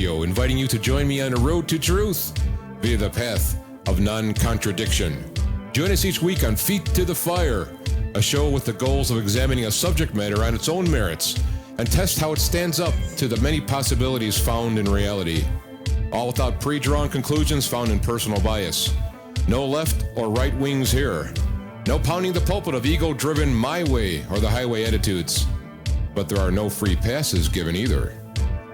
Radio, inviting you to join me on a road to truth via the path of non-contradiction. Join us each week on Feet to the Fire, a show with the goals of examining a subject matter on its own merits and test how it stands up to the many possibilities found in reality. All without pre-drawn conclusions found in personal bias. No left or right wings here. No pounding the pulpit of ego-driven my way or the highway attitudes. But there are no free passes given either.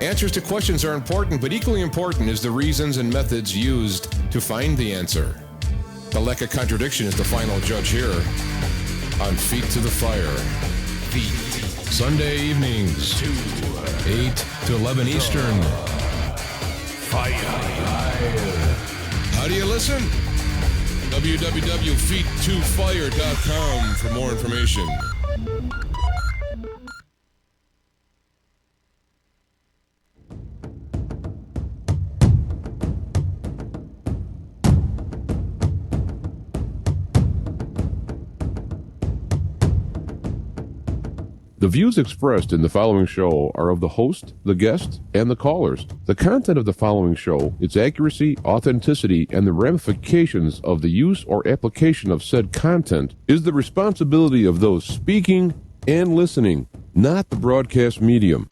Answers to questions are important, but equally important is the reasons and methods used to find the answer. The lack of contradiction is the final judge here on Feet to the Fire. Feet. Sunday evenings, 8 to 11 Eastern. Fire. How do you listen? www.feet2fire.com for more information. The views expressed in the following show are of the host, the guest, and the callers. The content of the following show, its accuracy, authenticity, and the ramifications of the use or application of said content is the responsibility of those speaking and listening, not the broadcast medium.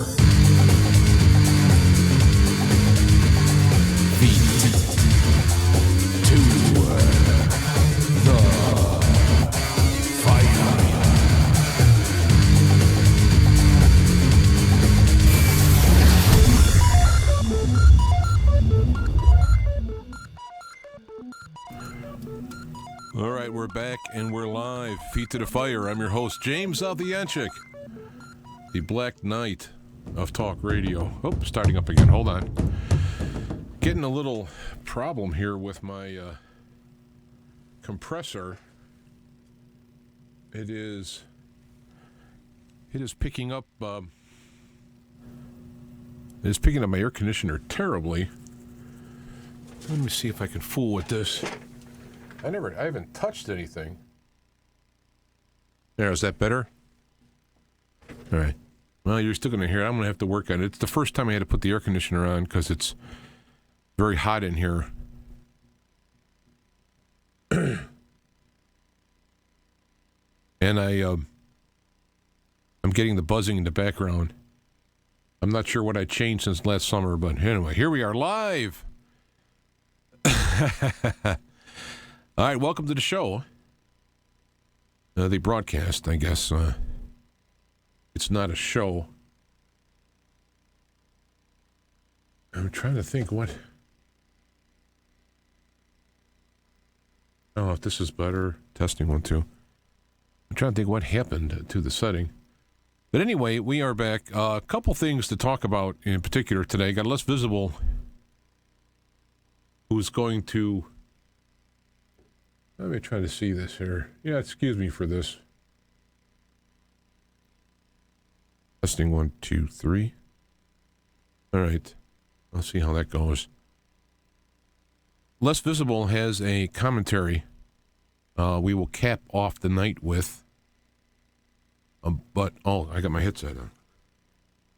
All right, we're back and we're live. Feet to the Fire. I'm your host, James Aldianchik, the Black Knight of Talk Radio. Oh, starting up again. Hold on. Getting a little problem here with my compressor. It is picking up. It is picking up my air conditioner terribly. Let me see if I can fool with this. I haven't touched anything. There, is that better? All right. Well, you're still going to hear it. I'm going to have to work on it. It's the first time I had to put the air conditioner on because it's very hot in here. And I'm getting the buzzing in the background. I'm not sure what I changed since last summer, but anyway, here we are live. All right, welcome to the show. The broadcast, I guess. It's not a show. I'm trying to think what... I don't know if this is better. Testing 1, 2. I'm trying to think what happened to the setting. But anyway, we are back. A couple things to talk about in particular today. Got Less Visible, who's going to... Let me try to see this here. Yeah, excuse me for this. Testing 1, 2, 3. All right. Let's see how that goes. Less Visible has a commentary we will cap off the night with. I got my headset on.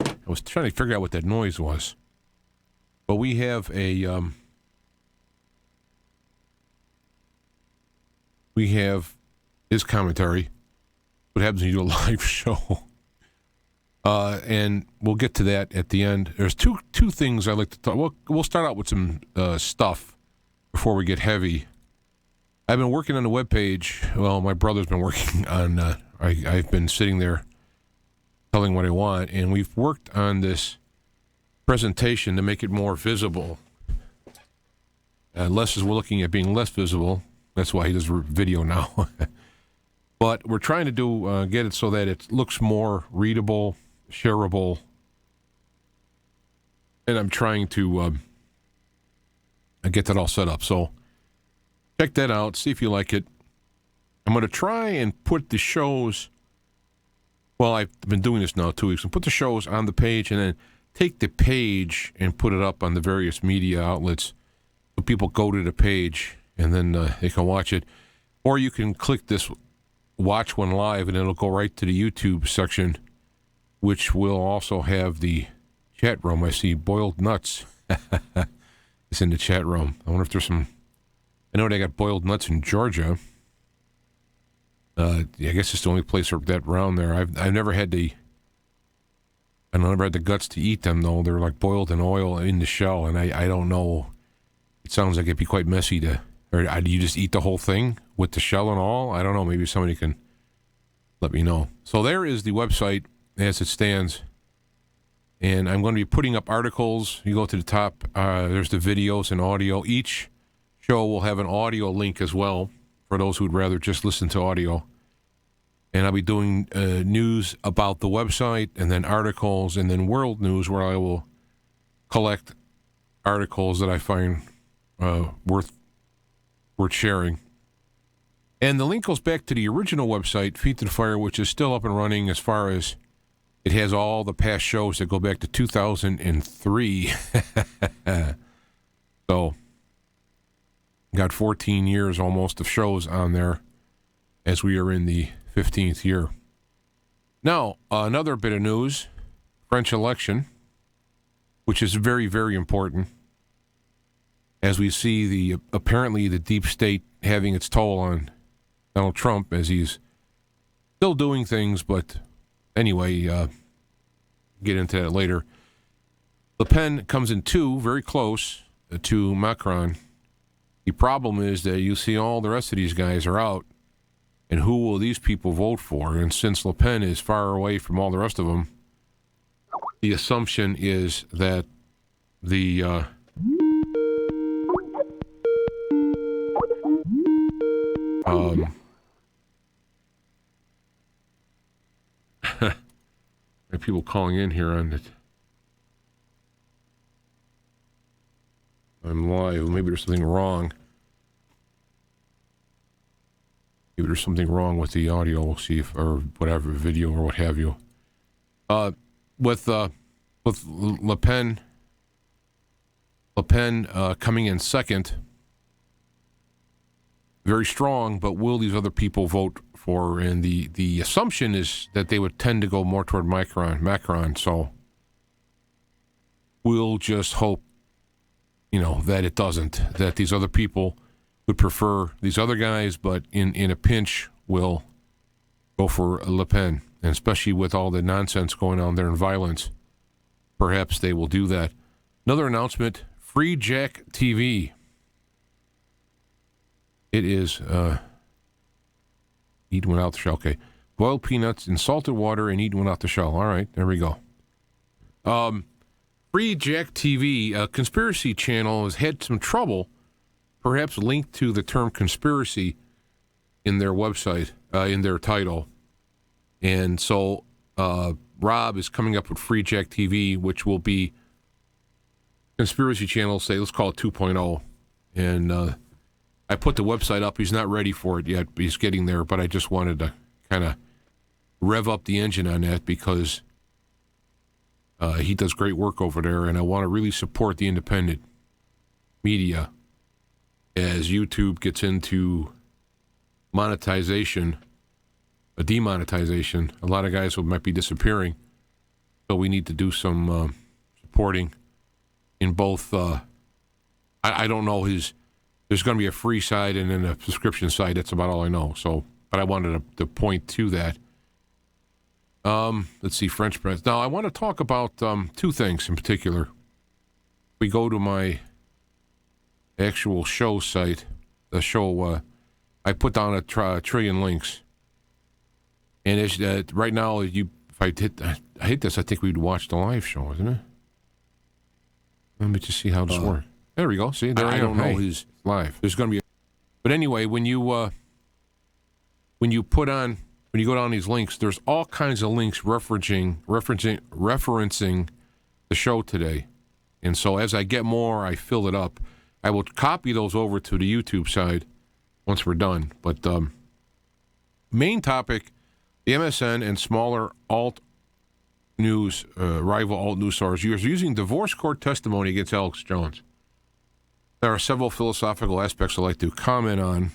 I was trying to figure out what that noise was. But we have a... We have his commentary. What happens when you do a live show? And we'll get to that at the end. There's two things I'd like to talk. We'll start out with some stuff before we get heavy. I've been working on the webpage. Well, my brother's been working on. I've been sitting there telling what I want, and we've worked on this presentation to make it more visible. Les is looking at being less visible. That's why he does video now. But we're trying to get it so that it looks more readable, shareable. And I'm trying to get that all set up. So check that out. See if you like it. I'm going to try and put the shows... Well, I've been doing this now 2 weeks. And put the shows on the page and then take the page and put it up on the various media outlets. So people go to the page... and then they can watch it. Or you can click this watch one live, and it'll go right to the YouTube section, which will also have the chat room. I see Boiled Nuts It's in the chat room. I wonder if there's some... I know they got boiled nuts in Georgia. I guess it's the only place that around there. I've never had the... I never had the guts to eat them, though. They're like boiled in oil in the shell, and I don't know. It sounds like it'd be quite messy to... Or do you just eat the whole thing with the shell and all? I don't know. Maybe somebody can let me know. So there is the website as it stands. And I'm going to be putting up articles. You go to the top. There's the videos and audio. Each show will have an audio link as well for those who'd rather just listen to audio. And I'll be doing news about the website, and then articles, and then world news, where I will collect articles that I find worth sharing. And the link goes back to the original website, Feet to the Fire, which is still up and running as far as it has all the past shows that go back to 2003. So, got 14 years almost of shows on there as we are in the 15th year. Now, another bit of news, French election, which is very, very important, as we see apparently the deep state having its toll on Donald Trump as he's still doing things, but anyway, get into that later. Le Pen comes in two, very close to Macron. The problem is that you see all the rest of these guys are out, and who will these people vote for? And since Le Pen is far away from all the rest of them, the assumption is that the people calling in here on it. I'm live. Maybe there's something wrong. Maybe there's something wrong with the audio. We'll see if, or whatever, video or what have you. With Le Pen coming in second, very strong, but will these other people vote for? And the assumption is that they would tend to go more toward Macron. So we'll just hope, that it doesn't, that these other people would prefer these other guys, but in a pinch will go for Le Pen. And especially with all the nonsense going on there and violence, perhaps they will do that. Another announcement, Free Jack TV. It is, eat one out the shell. Okay. Boiled peanuts in salted water and eat one out the shell. All right, there we go. Free Jack TV, a conspiracy channel, has had some trouble, perhaps linked to the term conspiracy in their website, in their title. And so Rob is coming up with Free Jack TV, which will be conspiracy channel, say, let's call it 2.0. And I put the website up. He's not ready for it yet. He's getting there, but I just wanted to kind of rev up the engine on that because he does great work over there, and I want to really support the independent media as YouTube gets into monetization, a demonetization. A lot of guys might be disappearing, so we need to do some supporting in both. I don't know there's going to be a free side and then a subscription side. That's about all I know. So, but I wanted to point to that. Let's see, French press. Now, I want to talk about two things in particular. We go to my actual show site, the show. I put down a trillion links, and it's, right now, if I hit this, I think we'd watch the live show, isn't it? Let me just see how this works. There we go. See, there I don't know who's live. There's going to be, but anyway, when you go down these links, there's all kinds of links referencing the show today, and so as I get more, I fill it up. I will copy those over to the YouTube side once we're done. But main topic: the MSN and smaller rival alt news sources using divorce court testimony against Alex Jones. There are several philosophical aspects I'd like to comment on.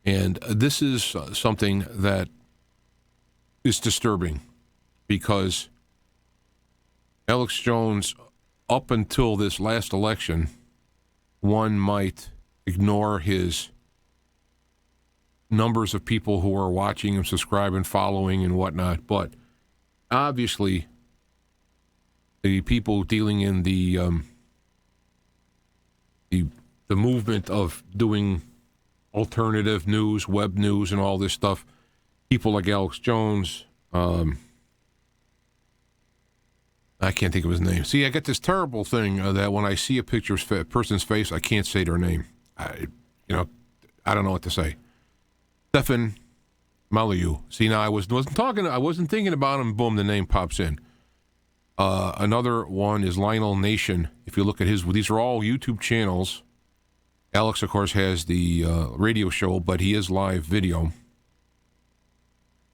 And this is something that is disturbing because Alex Jones up until this last election, one might ignore his numbers of people who are watching and subscribing, following, and whatnot. But obviously, the people dealing in the movement of doing alternative news, web news, and all this stuff, people like Alex Jones, I can't think of his name. See, I get this terrible thing that when I see a picture of a person's face, I can't say their name. I don't know what to say. Stefan Malliou. See, now I wasn't thinking about him. Boom, the name pops in. Another one is Lionel Nation. If you look at these are all YouTube channels. Alex, of course, has the radio show, but he is live video.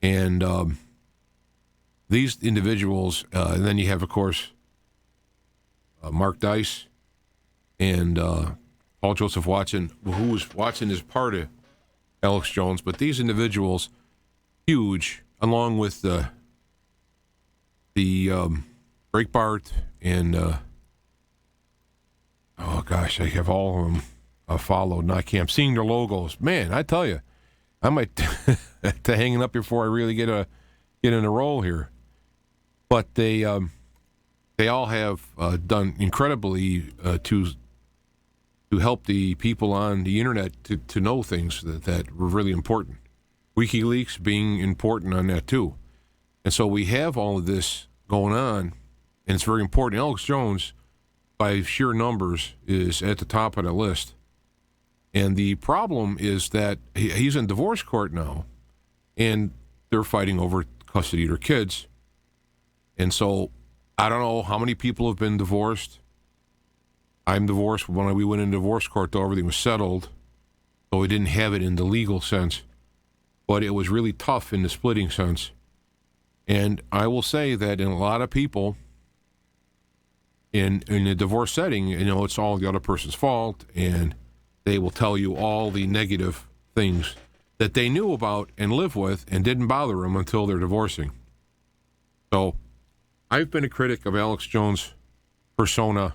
And these individuals, and then you have, of course, Mark Dice and Paul Joseph Watson, Watson is part of Alex Jones, but these individuals, huge, along with the Breitbart and, oh gosh, I have all of them followed, and I'm seeing their logos. Man, I tell you, I might have to hang it up before I really get in a roll here. But they all have done incredibly to help the people on the internet to know things that were really important. WikiLeaks being important on that too. And so we have all of this going on, and it's very important. Alex Jones, by sheer numbers, is at the top of the list. And the problem is that he's in divorce court now, and they're fighting over custody of their kids. And so I don't know how many people have been divorced. I'm divorced. When we went into divorce court, though, everything was settled. So we didn't have it in the legal sense. But it was really tough in the splitting sense. And I will say that in a lot of people, in a divorce setting, it's all the other person's fault, and they will tell you all the negative things that they knew about and lived with and didn't bother them until they're divorcing. So I've been a critic of Alex Jones' persona,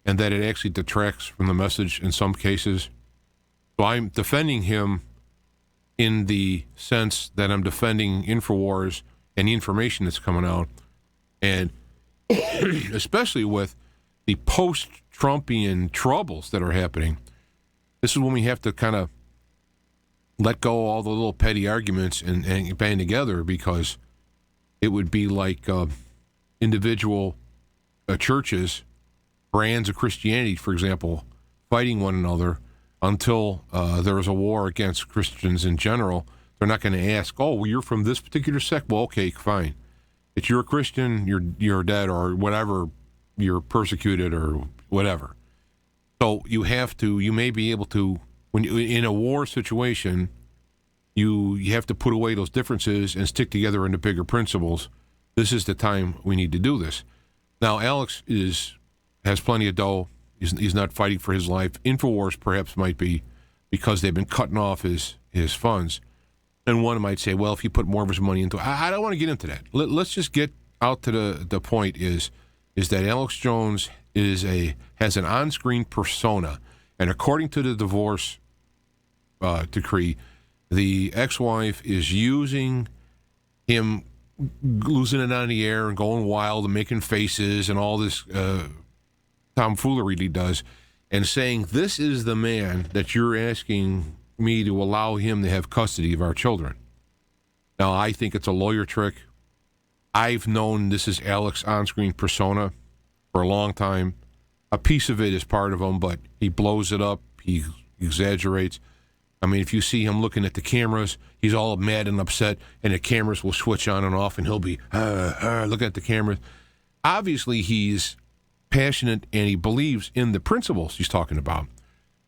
and that it actually detracts from the message in some cases. So I'm defending him in the sense that I'm defending InfoWars and the information that's coming out, and especially with the post-Trumpian troubles that are happening. This is when we have to kind of let go of all the little petty arguments and band together, because it would be like individual churches, brands of Christianity, for example, fighting one another until there is a war against Christians in general. They're not going to ask, oh, well, you're from this particular sect? Well, okay, fine. If you're a Christian, you're dead, or whatever, you're persecuted or whatever. So you may be able to, when you, in a war situation, you have to put away those differences and stick together into bigger principles. This is the time we need to do this. Now, Alex has plenty of dough. He's not fighting for his life. InfoWars perhaps might be, because they've been cutting off his funds. And one might say, well, if you put more of his money into it, I don't want to get into that. Let's just get out to the point is that Alex Jones has an on-screen persona, and according to the divorce decree, the ex-wife is using him, losing it on the air and going wild and making faces and all this tomfoolery he does, and saying, this is the man that you're asking me to allow him to have custody of our children. Now, I think it's a lawyer trick. I've known this is Alex on-screen persona for a long time. A piece of it is part of him, but he blows it up. He exaggerates. I mean, if you see him looking at the cameras, he's all mad and upset, and the cameras will switch on and off, and he'll be looking at the cameras. Obviously, he's passionate, and he believes in the principles he's talking about.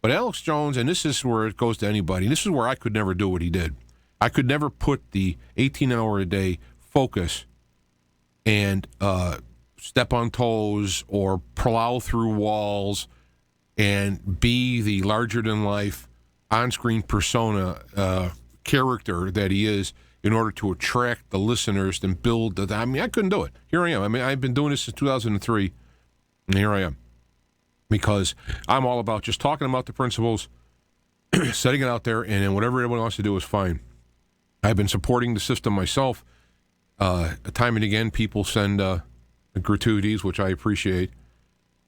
But Alex Jones, and this is where it goes to anybody, this is where I could never do what he did. I could never put the 18-hour-a-day focus and step on toes or plow through walls and be the larger-than-life on-screen persona character that he is in order to attract the listeners and build I couldn't do it. Here I am. I've been doing this since 2003. And here I am. Because I'm all about just talking about the principles, setting it out there, and then whatever everyone wants to do is fine. I've been supporting the system myself. Time and again, people send gratuities, which I appreciate.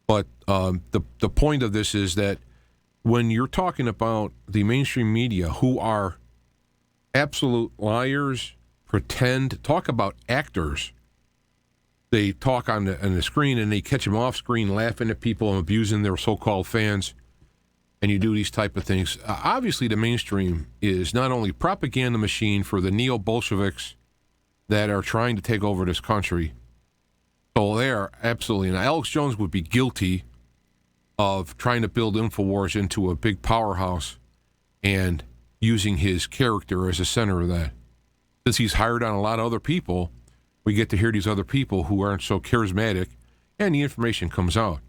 But the point of this is that when you're talking about the mainstream media, who are absolute liars, talk about actors. They talk on the screen and they catch them off screen laughing at people and abusing their so-called fans. And you do these type of things. Obviously, the mainstream is not only propaganda machine for the Neo-Bolsheviks that are trying to take over this country. So they are absolutely. And Alex Jones would be guilty of trying to build InfoWars into a big powerhouse and using his character as a center of that. Since he's hired on a lot of other people, we get to hear these other people who aren't so charismatic, and the information comes out.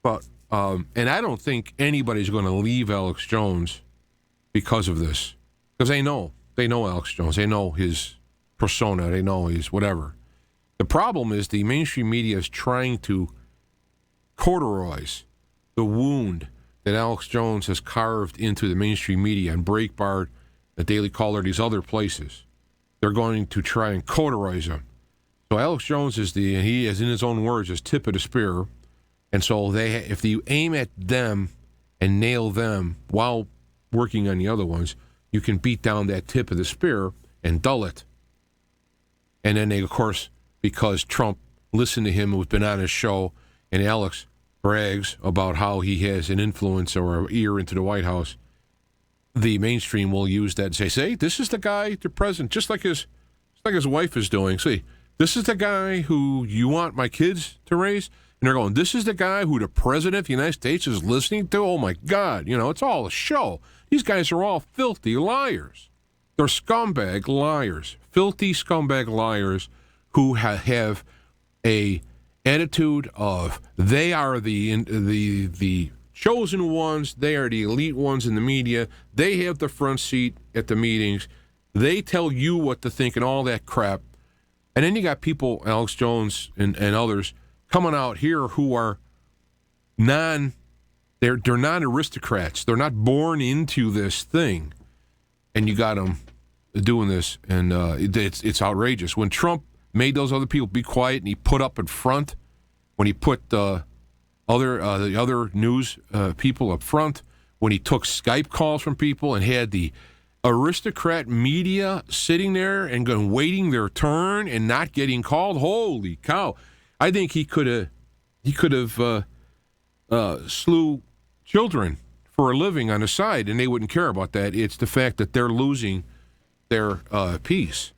But and I don't think anybody's going to leave Alex Jones because of this, because they know Alex Jones, they know his persona, they know his whatever. The problem is the mainstream media is trying to cauterize the wound that Alex Jones has carved into the mainstream media and Breitbart, the Daily Caller, these other places. They're going to try and cauterize him. So Alex Jones he is, in his own words, is tip of the spear. And so if you aim at them and nail them while working on the other ones, you can beat down that tip of the spear and dull it. And then they, of course, because Trump listened to him, who's been on his show, and Alex brags about how he has an influence or an ear into the White House, the mainstream will use that and say, this is the guy, the president, just like his wife is doing. See, this is the guy who you want my kids to raise. And they're going, this is the guy who the president of the United States is listening to? Oh, my God. It's all a show. These guys are all filthy liars. They're scumbag liars, filthy scumbag liars who have a attitude of they are the chosen ones, they are the elite ones in the media, they have the front seat at the meetings, they tell you what to think and all that crap. And then you got people, Alex Jones and others, coming out here who are they're non-aristocrats. They're not born into this thing. And you got them doing this, and it's outrageous. When Trump made those other people be quiet and he put up in front, when he put the other news people up front, when he took Skype calls from people and had the aristocrat media sitting there and waiting their turn and not getting called, holy cow! I think he could have slew children for a living on the side, and they wouldn't care about that. It's the fact that they're losing their peace,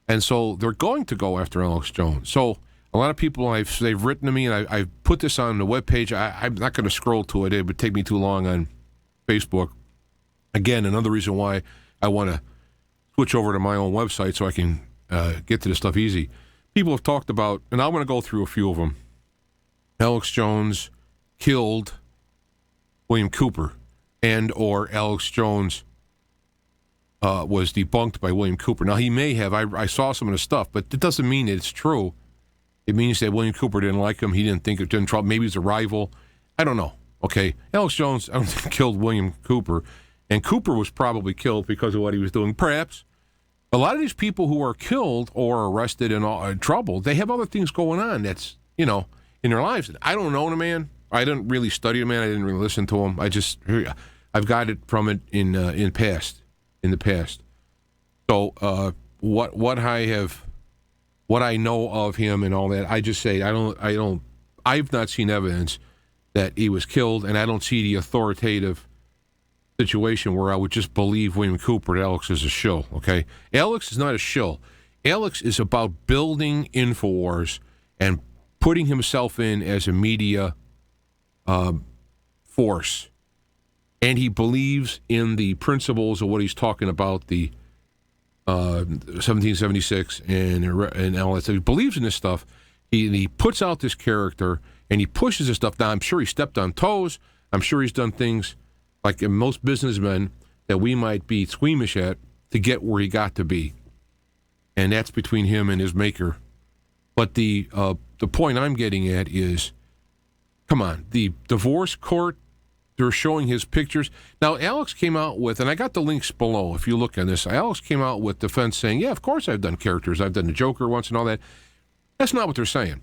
and so they're going to go after Alex Jones. So a lot of people they've written to me, and I've put this on the webpage. I'm not going to scroll to it; it would take me too long on Facebook. Again, another reason why I want to switch over to my own website so I can get to this stuff easy. People have talked about, and I'm going to go through a few of them. Alex Jones killed William Cooper, and or Alex Jones was debunked by William Cooper. Now, he may have. I saw some of the stuff, but it doesn't mean it's true. It means that William Cooper didn't like him. He didn't think it didn't trouble. Maybe he's a rival. I don't know. Okay, Alex Jones, I don't think, killed William Cooper. And Cooper was probably killed because of what he was doing. Perhaps. A lot of these people who are killed or arrested and in trouble, they have other things going on that's, in their lives. I don't know the man. I didn't really study the man. I didn't really listen to him. I've got it from it in the past. So what I know of him and all that, I just say I've not seen evidence that he was killed, and I don't see the authoritative situation where I would just believe William Cooper and Alex is a shill, okay? Alex is not a shill. Alex is about building InfoWars and putting himself in as a media force. And he believes in the principles of what he's talking about, the 1776 and all that stuff. He believes in this stuff. He puts out this character, and he pushes this stuff. Now, I'm sure he stepped on toes. I'm sure he's done things like most businessmen that we might be squeamish at to get where he got to be. And that's between him and his maker. But the point I'm getting at is come on, the divorce court, they're showing his pictures. Now, Alex came out with, and I got the links below if you look on this, Alex came out with defense saying, yeah, of course I've done characters. I've done the Joker once and all that. That's not what they're saying.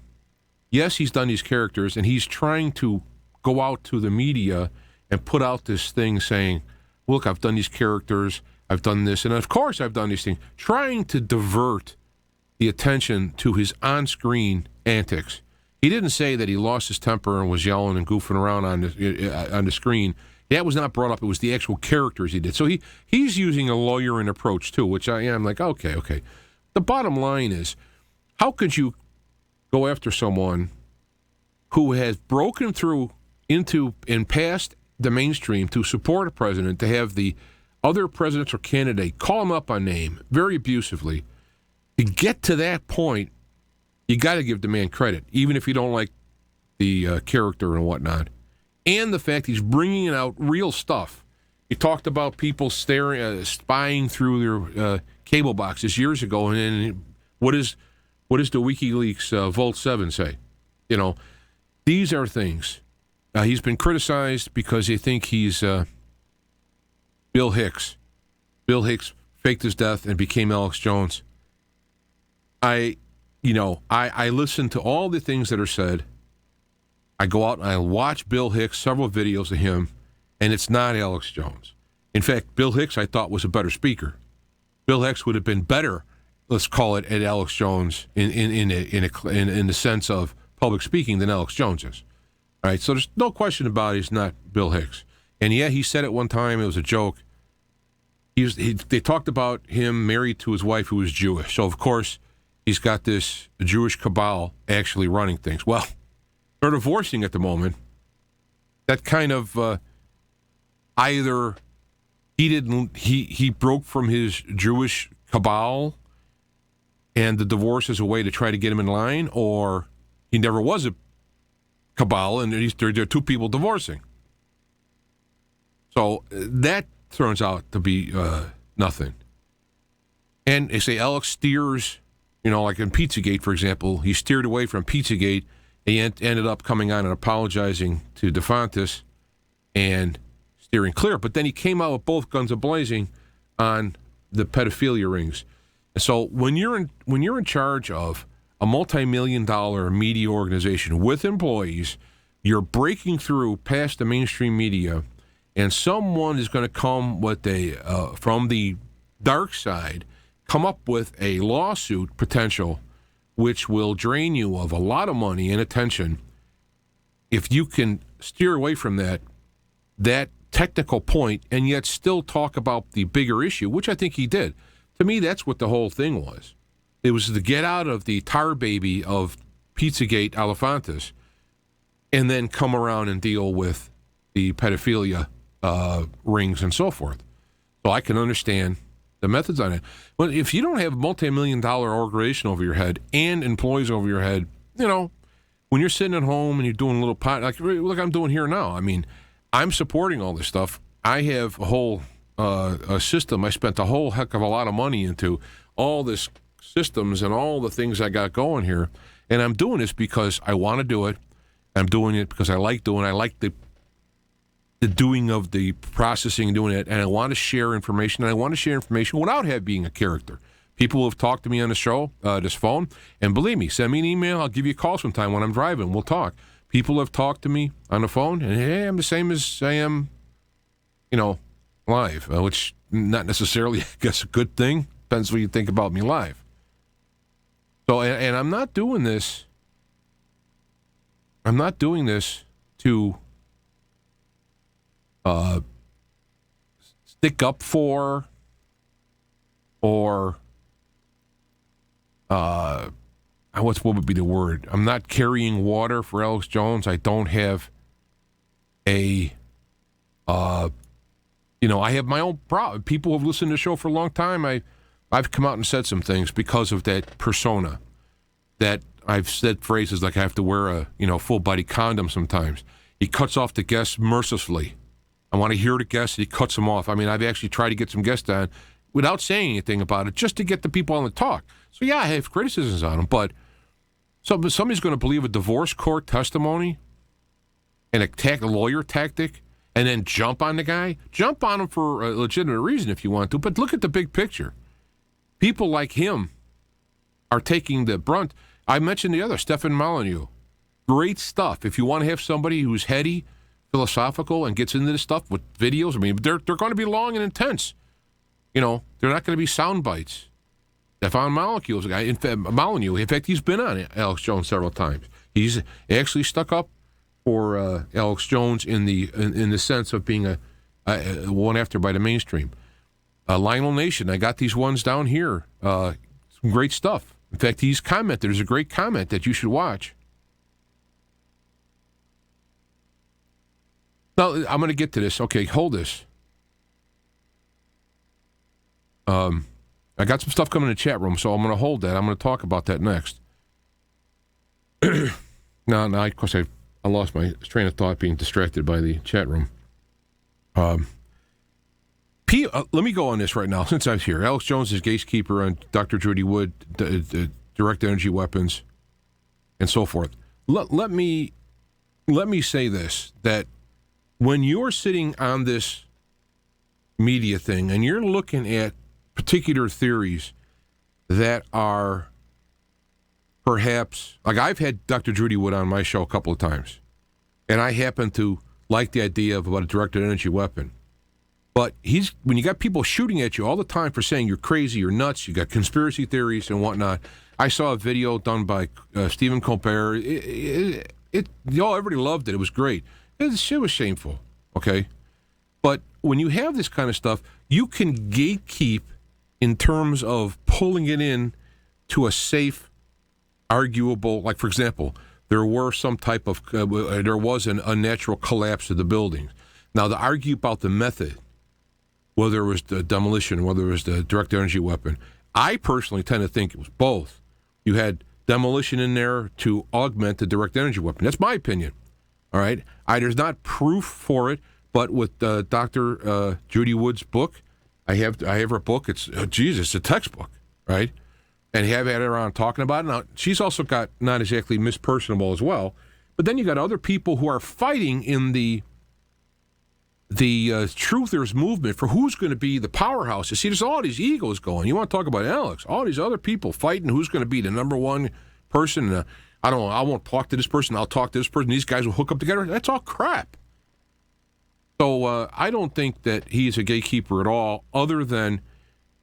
Yes, he's done these characters, and he's trying to go out to the media and put out this thing saying, look, I've done these characters, I've done this, and of course I've done these things, trying to divert the attention to his on-screen antics. He didn't say that he lost his temper and was yelling and goofing around on the screen. That was not brought up. It was the actual characters he did. So he's using a lawyering approach, too, which I am like, okay. The bottom line is, how could you go after someone who has broken through into and past the mainstream to support a president, to have the other presidential candidate call him up on name very abusively? To get to that point, you got to give the man credit, even if you don't like the character and whatnot. And the fact he's bringing out real stuff. He talked about people spying through their cable boxes years ago, and what does the WikiLeaks Vault 7 say? You know, these are things. He's been criticized because they think he's Bill Hicks. Bill Hicks faked his death and became Alex Jones. I listen to all the things that are said. I go out and I watch Bill Hicks, several videos of him, and it's not Alex Jones. In fact, Bill Hicks, I thought, was a better speaker. Bill Hicks would have been better, let's call it, at Alex Jones in the sense of public speaking than Alex Jones is. All right, so there's no question about it, he's not Bill Hicks. And yeah, he said it one time, it was a joke. They talked about him married to his wife who was Jewish. So, of course, he's got this Jewish cabal actually running things. Well, they're divorcing at the moment. That kind of either he broke from his Jewish cabal and the divorce is a way to try to get him in line, or he never was a cabal and there are two people divorcing. So that turns out to be nothing. And they say Alex steers, like in Pizzagate, for example, he steered away from Pizzagate. He ended up coming on and apologizing to DeFontis and steering clear. But then he came out with both guns a-blazing on the pedophilia rings. And so when you're in charge of a multi-million-dollar media organization with employees, you're breaking through past the mainstream media, and someone is going to come with from the dark side, come up with a lawsuit potential which will drain you of a lot of money and attention. If you can steer away from that technical point and yet still talk about the bigger issue, which I think he did. To me, that's what the whole thing was. It was to get out of the tar baby of Pizzagate Elefantis and then come around and deal with the pedophilia rings and so forth. So I can understand the methods on it. But if you don't have a multi-million-dollar organization over your head and employees over your head, when you're sitting at home and you're doing a little like I'm doing here now, I mean, I'm supporting all this stuff. I have a whole a system. I spent a whole heck of a lot of money into all this systems and all the things I got going here. And I'm doing this because I want to do it. I'm doing it because I like doing it. I like the doing of the processing and doing it, and I want to share information, and I want to share information without being a character. People who have talked to me on the show, this phone, and believe me, send me an email. I'll give you a call sometime when I'm driving. We'll talk. People have talked to me on the phone, and hey, I'm the same as I am, live, which not necessarily, I guess, a good thing. Depends what you think about me live. So, and I'm not doing this. I'm not doing this to stick up for or what would be the word? I'm not carrying water for Alex Jones. I don't have I have my own problem. People who have listened to the show for a long time, I've come out and said some things because of that persona. That I've said phrases like I have to wear a full body condom sometimes. He cuts off the guests mercilessly. I want to hear the guests, and he cuts them off. I mean, I've actually tried to get some guests on without saying anything about it, just to get the people on the talk. So yeah, I have criticisms on him, but somebody's going to believe a divorce court testimony and attack a lawyer tactic and then jump on the guy. Jump on him for a legitimate reason if you want to, but look at the big picture. People like him are taking the brunt. I mentioned the other, Stefan Molyneux. Great stuff. If you want to have somebody who's heady, philosophical, and gets into this stuff with videos, I mean, they're going to be long and intense. You know, they're not going to be sound bites. Stefan Molyneux is a guy. In fact, he's been on Alex Jones several times. He's actually stuck up for Alex Jones in the sense of being a one after by the mainstream. Lionel Nation, I got these ones down here. Some great stuff. In fact, he's commented. There's a great comment that you should watch. Now, I'm going to get to this. Okay, hold this. I got some stuff coming in the chat room, so I'm going to hold that. I'm going to talk about that next. Now, of course, I lost my train of thought being distracted by the chat room. Let me go on this right now, since I'm here. Alex Jones is gatekeeper on Dr. Judy Wood, direct energy weapons, and so forth. Let me say this, that when you're sitting on this media thing and you're looking at particular theories that are perhaps, like I've had Dr. Judy Wood on my show a couple of times, and I happen to like the idea of about a directed energy weapon. But when you got people shooting at you all the time for saying you're crazy, you're nuts, you got conspiracy theories and whatnot. I saw a video done by Stephen Colbert. Everybody loved it. It was great. It was shameful, okay? But when you have this kind of stuff, you can gatekeep in terms of pulling it in to a safe, arguable, like, for example, there was an unnatural collapse of the buildings. Now, to argue about the method, whether it was the demolition, whether it was the direct energy weapon, I personally tend to think it was both. You had demolition in there to augment the direct energy weapon. That's my opinion. All right? There's not proof for it, but with Dr. Judy Wood's book, I have her book. It's a textbook, right? And have had her on talking about it. Now, she's also got not exactly mispersonable as well, but then you got other people who are fighting in the truthers movement for who's going to be the powerhouse. You see, there's all these egos going. You want to talk about Alex? All these other people fighting who's going to be the number one person. I won't talk to this person. I'll talk to this person. These guys will hook up together. That's all crap. So I don't think that he's a gatekeeper at all, other than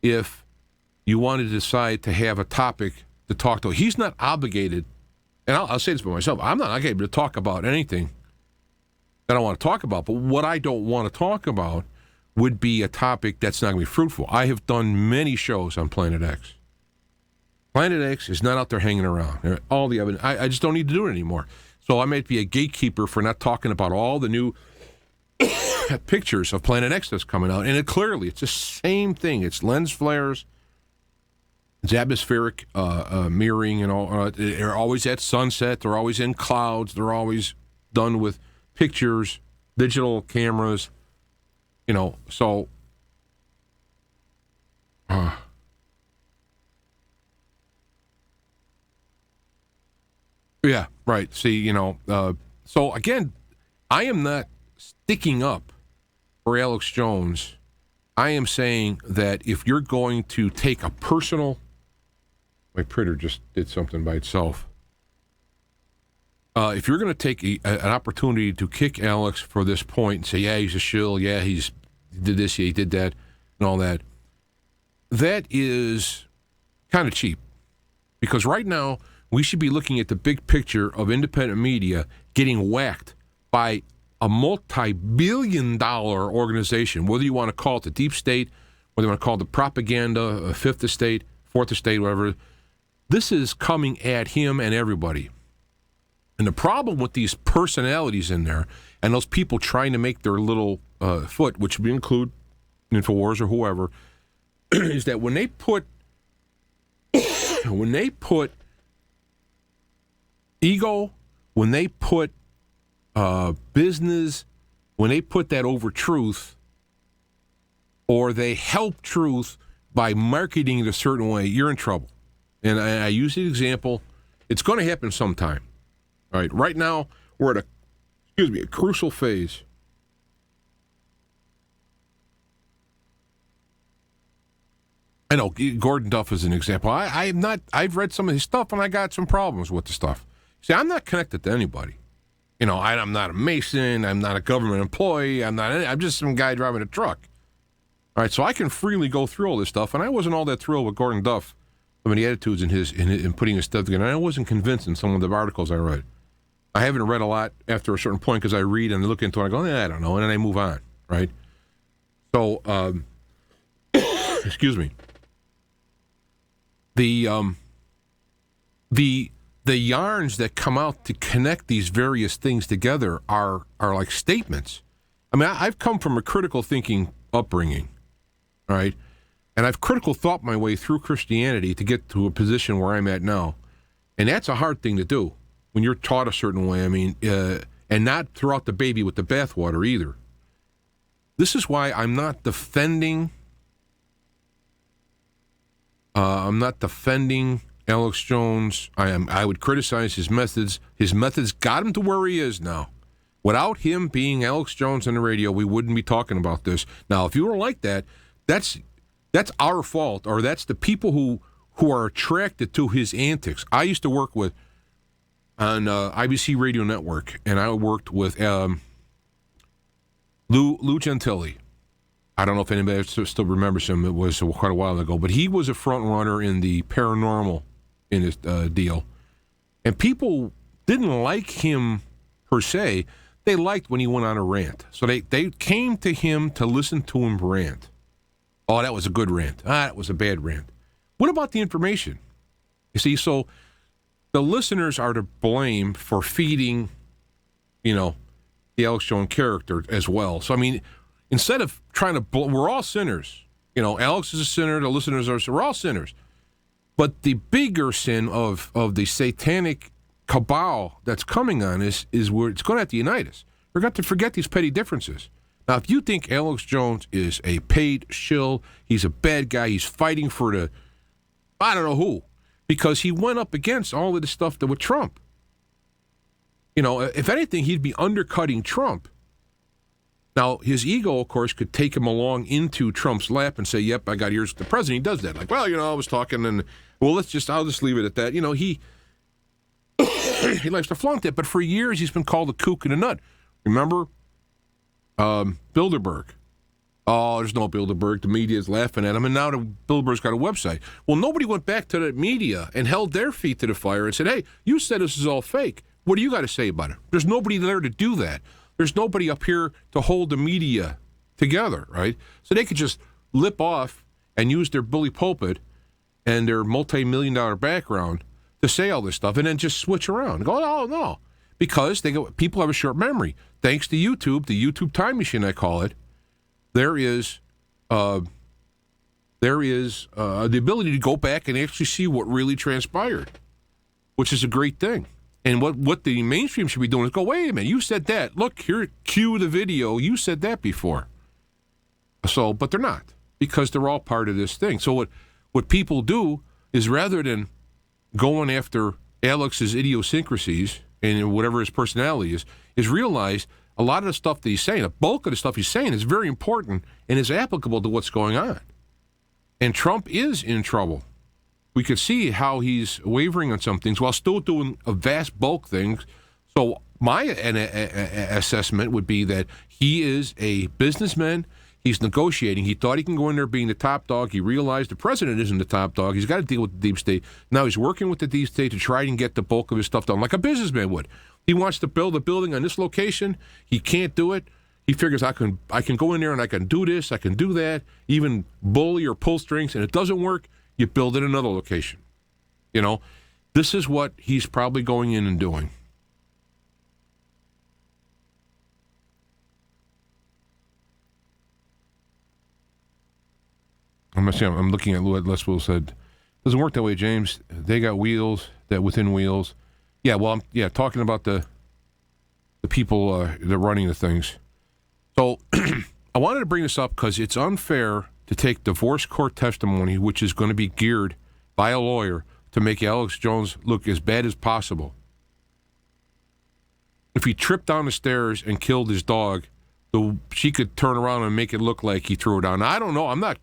if you want to decide to have a topic to talk to. He's not obligated, and I'll say this for myself, I'm not obligated to talk about anything that I want to talk about. But what I don't want to talk about would be a topic that's not going to be fruitful. I have done many shows on Planet X. Planet X is not out there hanging around. All the evidence, I just don't need to do it anymore. So I might be a gatekeeper for not talking about all the new pictures of Planet X that's coming out. And it's the same thing. It's lens flares, it's atmospheric mirroring, and all. They're always at sunset. They're always in clouds. They're always done with pictures, digital cameras, so yeah, right. See, so again, I am not sticking up for Alex Jones. I am saying that if you're going to take a personal, my printer just did something by itself. If you're going to take an opportunity to kick Alex for this point and say, yeah, he's a shill, yeah, he did this, yeah, he did that, and all that, that is kind of cheap. Because right now, we should be looking at the big picture of independent media getting whacked by a multi-billion-dollar organization, whether you want to call it the deep state, whether you want to call it the propaganda, fifth estate, fourth estate, whatever. This is coming at him and everybody. And the problem with these personalities in there and those people trying to make their little foot, which would include InfoWars or whoever, is that when they put ego, when they put business, when they put that over truth, or they help truth by marketing it a certain way, you're in trouble. And I use the example, it's going to happen sometime. All right, right now, we're at a crucial phase. I know Gordon Duff is an example. I'm not. I've read some of his stuff, and I got some problems with the stuff. See, I'm not connected to anybody. You know, I'm not a Mason. I'm not a government employee. I'm just some guy driving a truck. All right, so I can freely go through all this stuff, and I wasn't all that thrilled with Gordon Duff. Some of the attitudes in putting his stuff together. And I wasn't convinced in some of the articles I read. I haven't read a lot after a certain point because I read and I look into it and I go, I don't know, and then I move on, right? So, excuse me. The yarns that come out to connect these various things together are like statements. I mean, I've come from a critical thinking upbringing, right? And I've critical thought my way through Christianity to get to a position where I'm at now. And that's a hard thing to do when you're taught a certain way. I mean, and not throw out the baby with the bathwater either. This is why I'm not defending Alex Jones. I would criticize his methods. His methods got him to where he is now. Without him being Alex Jones on the radio, we wouldn't be talking about this. Now, if you were like that, that's our fault, or that's the people who are attracted to his antics. I used to work with on IBC Radio Network, and I worked with Lou Gentili. I don't know if anybody still remembers him. It was quite a while ago. But he was a front runner in the paranormal in this deal. And people didn't like him per se. They liked when he went on a rant. So they came to him to listen to him rant. Oh, that was a good rant. That was a bad rant. What about the information? You see, so the listeners are to blame for feeding, the Alex Jones character as well. So, I mean, instead of trying to, we're all sinners. Alex is a sinner. The listeners are, we're all sinners. But the bigger sin of the satanic cabal that's coming on is where it's going to have to unite us. We've got to forget these petty differences. Now, if you think Alex Jones is a paid shill, he's a bad guy, he's fighting for I don't know who, because he went up against all of the stuff with Trump. If anything, he'd be undercutting Trump. Now, his ego, of course, could take him along into Trump's lap and say, yep, I got ears with the president. He does that. Like, well, I was talking and, well, I'll just leave it at that. He likes to flaunt it. But for years, he's been called a kook and a nut. Remember Bilderberg? Oh, there's no Bilderberg. The media is laughing at him. And now Bilderberg's got a website. Well, nobody went back to the media and held their feet to the fire and said, hey, you said this is all fake. What do you got to say about it? There's nobody there to do that. There's nobody up here to hold the media together, right? So they could just lip off and use their bully pulpit and their multi-million-dollar background to say all this stuff and then just switch around and go, oh, no. Because people have a short memory. Thanks to YouTube, the YouTube time machine, I call it, there is the ability to go back and actually see what really transpired, which is a great thing. And what the mainstream should be doing is go, wait a minute, you said that. Look, here, cue the video. You said that before. So, but they're not, because they're all part of this thing. So what people do is, rather than going after Alex's idiosyncrasies and whatever his personality is realize a lot of the stuff that he's saying, a bulk of the stuff he's saying is very important and is applicable to what's going on. And Trump is in trouble. We could see how he's wavering on some things while still doing a vast bulk things. So my assessment would be that he is a businessman. He's negotiating. He thought he can go in there being the top dog. He realized the president isn't the top dog. He's got to deal with the deep state. Now he's working with the deep state to try and get the bulk of his stuff done, like a businessman would. He wants to build a building on this location. He can't do it. He figures I can go in there and I can do this, I can do that, even bully or pull strings, and it doesn't work. You build it in another location. This is what he's probably going in and doing. I'm looking at what Les Will said. Doesn't work that way, James. They got wheels that within wheels. Yeah, well, I'm talking about the people that are running the things. So I wanted to bring this up because it's unfair to take divorce court testimony, which is going to be geared by a lawyer to make Alex Jones look as bad as possible. if he tripped down the stairs and killed his dog, she could turn around and make it look like he threw it down. Now, I don't know. I'm not,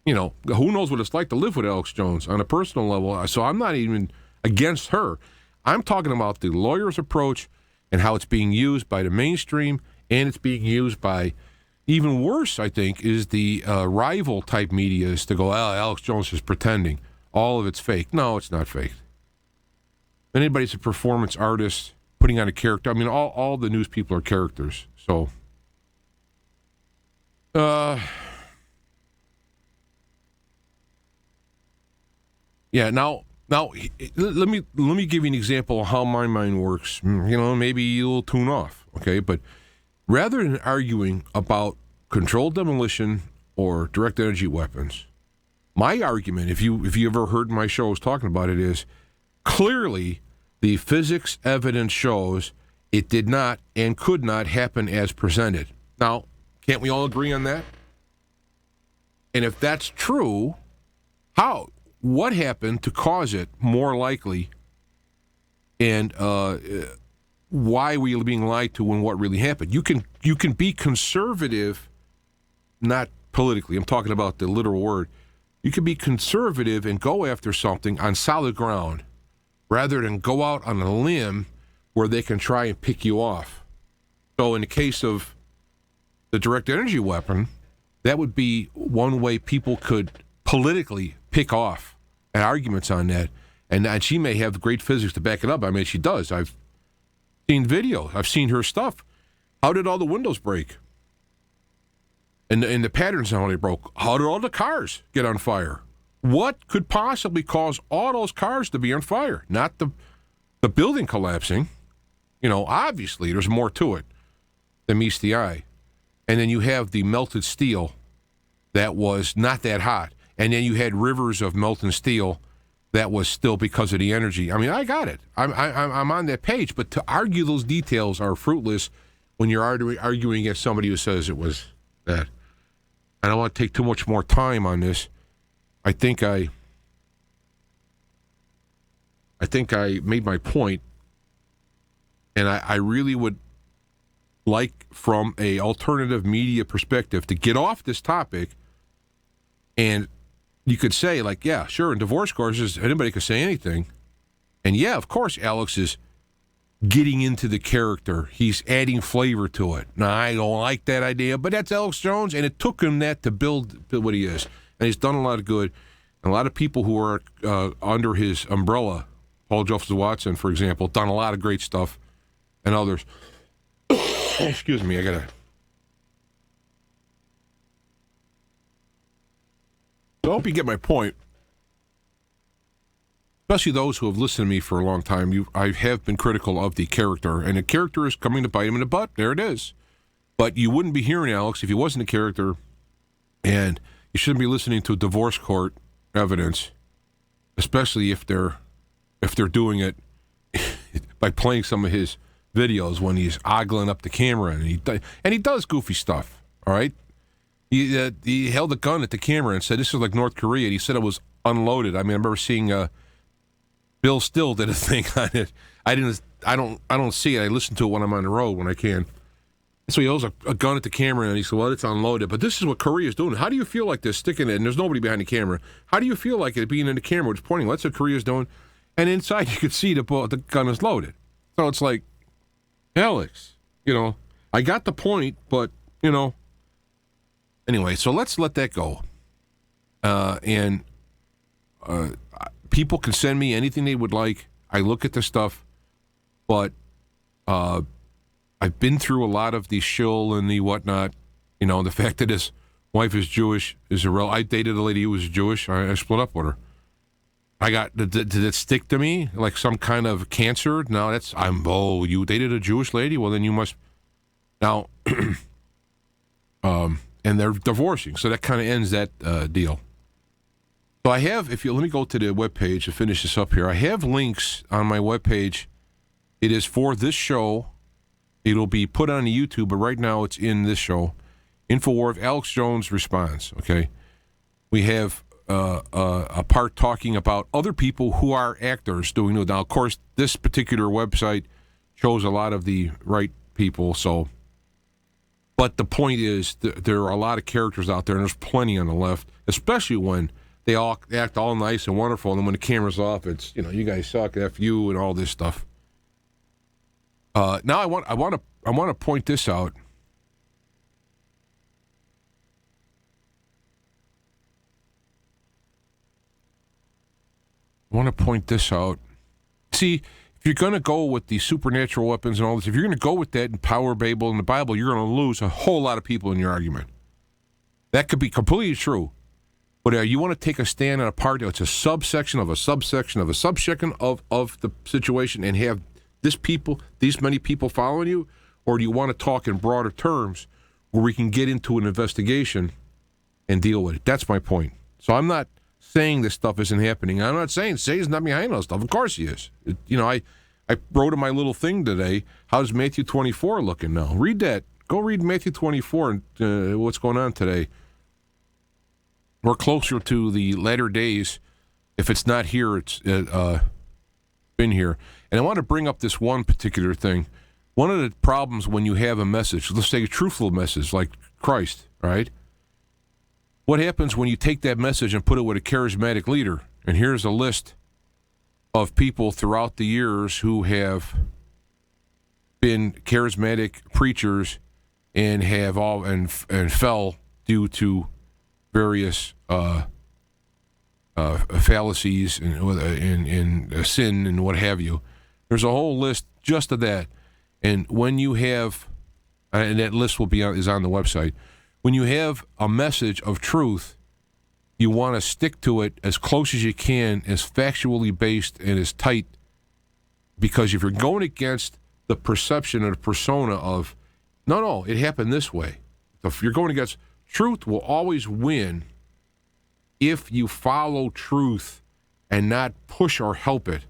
who knows what it's like to live with Alex Jones on a personal level. So I'm not even against her. I'm talking about the lawyer's approach and how it's being used by the mainstream, and it's being used by, even worse, I think, is the rival type media is to go, Alex Jones is pretending. All of it's fake. No, it's not fake. Anybody's a performance artist putting on a character. I mean, all the news people are characters. So, yeah. Now, let me give you an example of how my mind works. Maybe you'll tune off, okay? But rather than arguing about controlled demolition or direct energy weapons, my argument, if you ever heard my shows talking about it, is clearly the physics evidence shows it did not and could not happen as presented. Now, can't we all agree on that? And if that's true, what happened to cause it more likely, and why were you being lied to and what really happened? You can be conservative, not politically. I'm talking about the literal word. You can be conservative and go after something on solid ground rather than go out on a limb where they can try and pick you off. So in the case of the direct energy weapon, that would be one way people could politically pick off and arguments on that. And she may have great physics to back it up. I mean, she does. I've seen videos. I've seen her stuff. How did all the windows break? And the patterns on how they broke. How did all the cars get on fire? What could possibly cause all those cars to be on fire? Not the building collapsing. Obviously, there's more to it than meets the eye. And then you have the melted steel that was not that hot. And then you had rivers of melting steel that was still because of the energy. I mean, I got it. I'm on that page. But to argue those details are fruitless when you're arguing against somebody who says it was that. I don't want to take too much more time on this. I think I made my point, and I really would like, from a alternative media perspective, to get off this topic. And you could say, like, yeah, sure, in divorce courses, anybody could say anything. And yeah, of course, Alex is getting into the character. He's adding flavor to it. Now, I don't like that idea, but that's Alex Jones, and it took him that to build what he is. And he's done a lot of good. And a lot of people who are under his umbrella, Paul Joseph Watson, for example, done a lot of great stuff, and others. Excuse me, I hope you get my point. Especially those who have listened to me for a long time. I have been critical of the character, and the character is coming to bite him in the butt. There it is. But you wouldn't be hearing Alex if he wasn't a character, and you shouldn't be listening to divorce court evidence, especially if they're doing it by playing some of his videos when he's ogling up the camera, and he does goofy stuff. All right, he held a gun at the camera and said, "This is like North Korea." And he said it was unloaded. I mean, I remember seeing Bill Still did a thing on it. I don't see it. I listen to it when I'm on the road when I can. So he holds a gun at the camera and he said, "Well, it's unloaded." But this is what Korea's doing. How do you feel like this, sticking it, and there's nobody behind the camera? How do you feel like it being in the camera, it's pointing? That's what Korea's doing. And inside you could see the gun is loaded. So it's like, Alex, I got the point, but, Anyway, so let's let that go. And people can send me anything they would like. I look at the stuff, but I've been through a lot of the shill and the whatnot. The fact that his wife is Jewish is I dated a lady who was Jewish. I split up with her. Did it stick to me like some kind of cancer? No, you dated a Jewish lady? Well, then you must. Now, and they're divorcing, so that kind of ends that deal. So I have, let me go to the webpage to finish this up here. I have links on my webpage. It is for this show. It'll be put on YouTube, but right now it's in this show. Infowar of Alex Jones Responds, okay? We have a part talking about other people who are actors doing it. Now, of course, this particular website chose a lot of the right people. So, but the point is, there are a lot of characters out there, and there's plenty on the left, especially when they all act all nice and wonderful, and then when the camera's off, it's, you guys suck, F you, and all this stuff. Now I want to point this out. See, if you're going to go with the supernatural weapons and all this, if you're going to go with that in Power Babel and the Bible, you're going to lose a whole lot of people in your argument. That could be completely true. But you want to take a stand on a part that's a subsection of a subsection of a subsection of the situation and have these many people following you? Or do you want to talk in broader terms where we can get into an investigation and deal with it? That's my point. So I'm not saying this stuff isn't happening. I'm not saying Satan's not behind all stuff. Of course he is. I wrote in my little thing today, how's Matthew 24 looking now? Read that. Go read Matthew 24 and what's going on today. We're closer to the latter days. If it's not here, it's been here. And I want to bring up this one particular thing. One of the problems when you have a message, let's say a truthful message like Christ, right? What happens when you take that message and put it with a charismatic leader? And here's a list of people throughout the years who have been charismatic preachers and have all and fell due to various fallacies and sin and what have you. There's a whole list just of that. And when you have, and that list is on the website. When you have a message of truth, you want to stick to it as close as you can, as factually based and as tight, because if you're going against the perception or the persona of, no, it happened this way. If you're going against, truth will always win if you follow truth and not push or help it.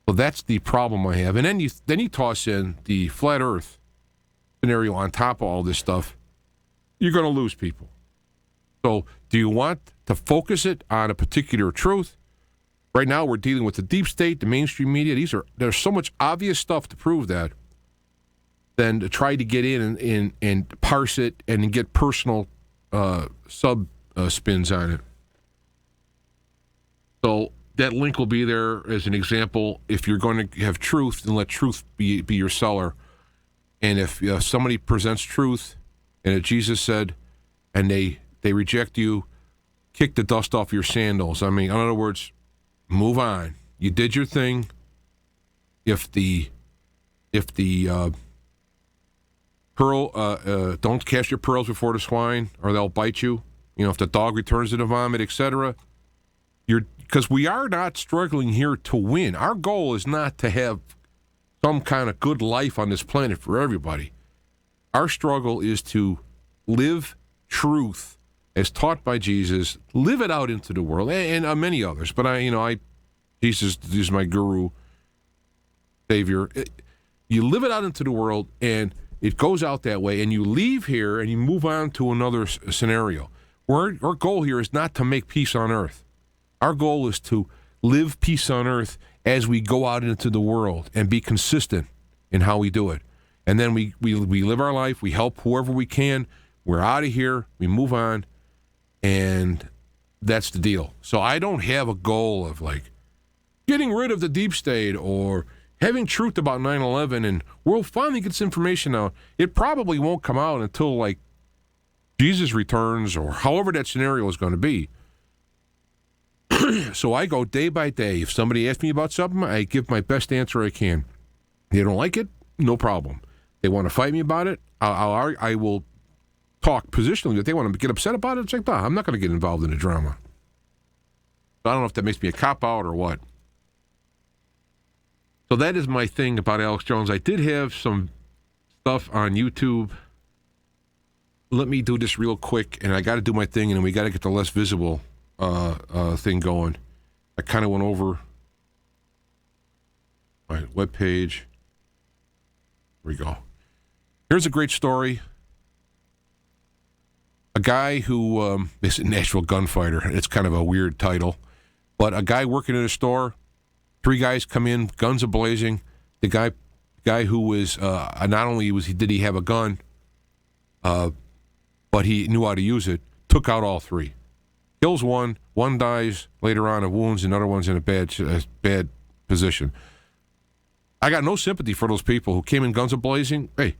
Well, that's the problem I have. And then you toss in the flat earth scenario on top of all this stuff, you're going to lose people. So do you want to focus it on a particular truth? Right now we're dealing with the deep state, the mainstream media. There's so much obvious stuff to prove that than to try to get in and parse it and get personal spins on it. So that link will be there as an example. If you're going to have truth, then let truth be your seller. And if somebody presents truth, and if Jesus said, and they reject you, kick the dust off your sandals. I mean, in other words, move on. You did your thing. If the pearl, don't cast your pearls before the swine, or they'll bite you. If the dog returns to the vomit, etc. Because we are not struggling here to win. Our goal is not to have some kind of good life on this planet for everybody. Our struggle is to live truth as taught by Jesus, live it out into the world, and many others. But Jesus is my guru, savior. You live it out into the world, and it goes out that way, and you leave here and you move on to another scenario. Our goal here is not to make peace on earth. Our goal is to live peace on earth as we go out into the world and be consistent in how we do it. And then we live our life, we help whoever we can, we're out of here, we move on, and that's the deal. So I don't have a goal of getting rid of the deep state or having truth about 9/11 and we'll finally get this information out. It probably won't come out until Jesus returns or however that scenario is going to be. So I go day by day. If somebody asks me about something, I give my best answer I can. They don't like it, no problem. They want to fight me about it, I will talk positionally. If they want to get upset about it, it's I'm not going to get involved in the drama. I don't know if that makes me a cop-out or what. So that is my thing about Alex Jones. I did have some stuff on YouTube. Let me do this real quick, and I got to do my thing, and then we got to get the less visible thing going. I kind of went over my webpage. Here we go. Here's a great story. A guy who is a natural gunfighter. It's kind of a weird title. But a guy working in a store, 3 guys come in, guns are blazing. The guy guy who was not only did he have a gun, but he knew how to use it, took out all three. Kills one dies later on of wounds, and another one's in a bad position. I got no sympathy for those people who came in guns a-blazing. Hey,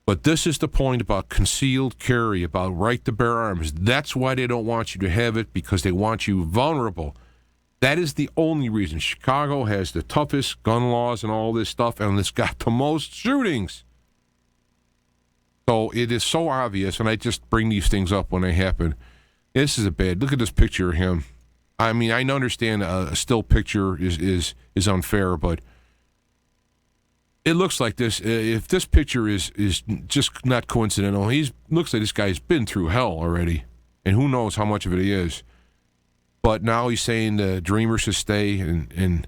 but this is the point about concealed carry, about right to bear arms. That's why they don't want you to have it, because they want you vulnerable. That is the only reason. Chicago has the toughest gun laws and all this stuff, and it's got the most shootings. So it is so obvious, and I just bring these things up when they happen. This is look at this picture of him. I mean, I understand a still picture is unfair, but it looks like this. If this picture is just not coincidental, looks like this guy's been through hell already, and who knows how much of it he is. But now he's saying the Dreamers should stay and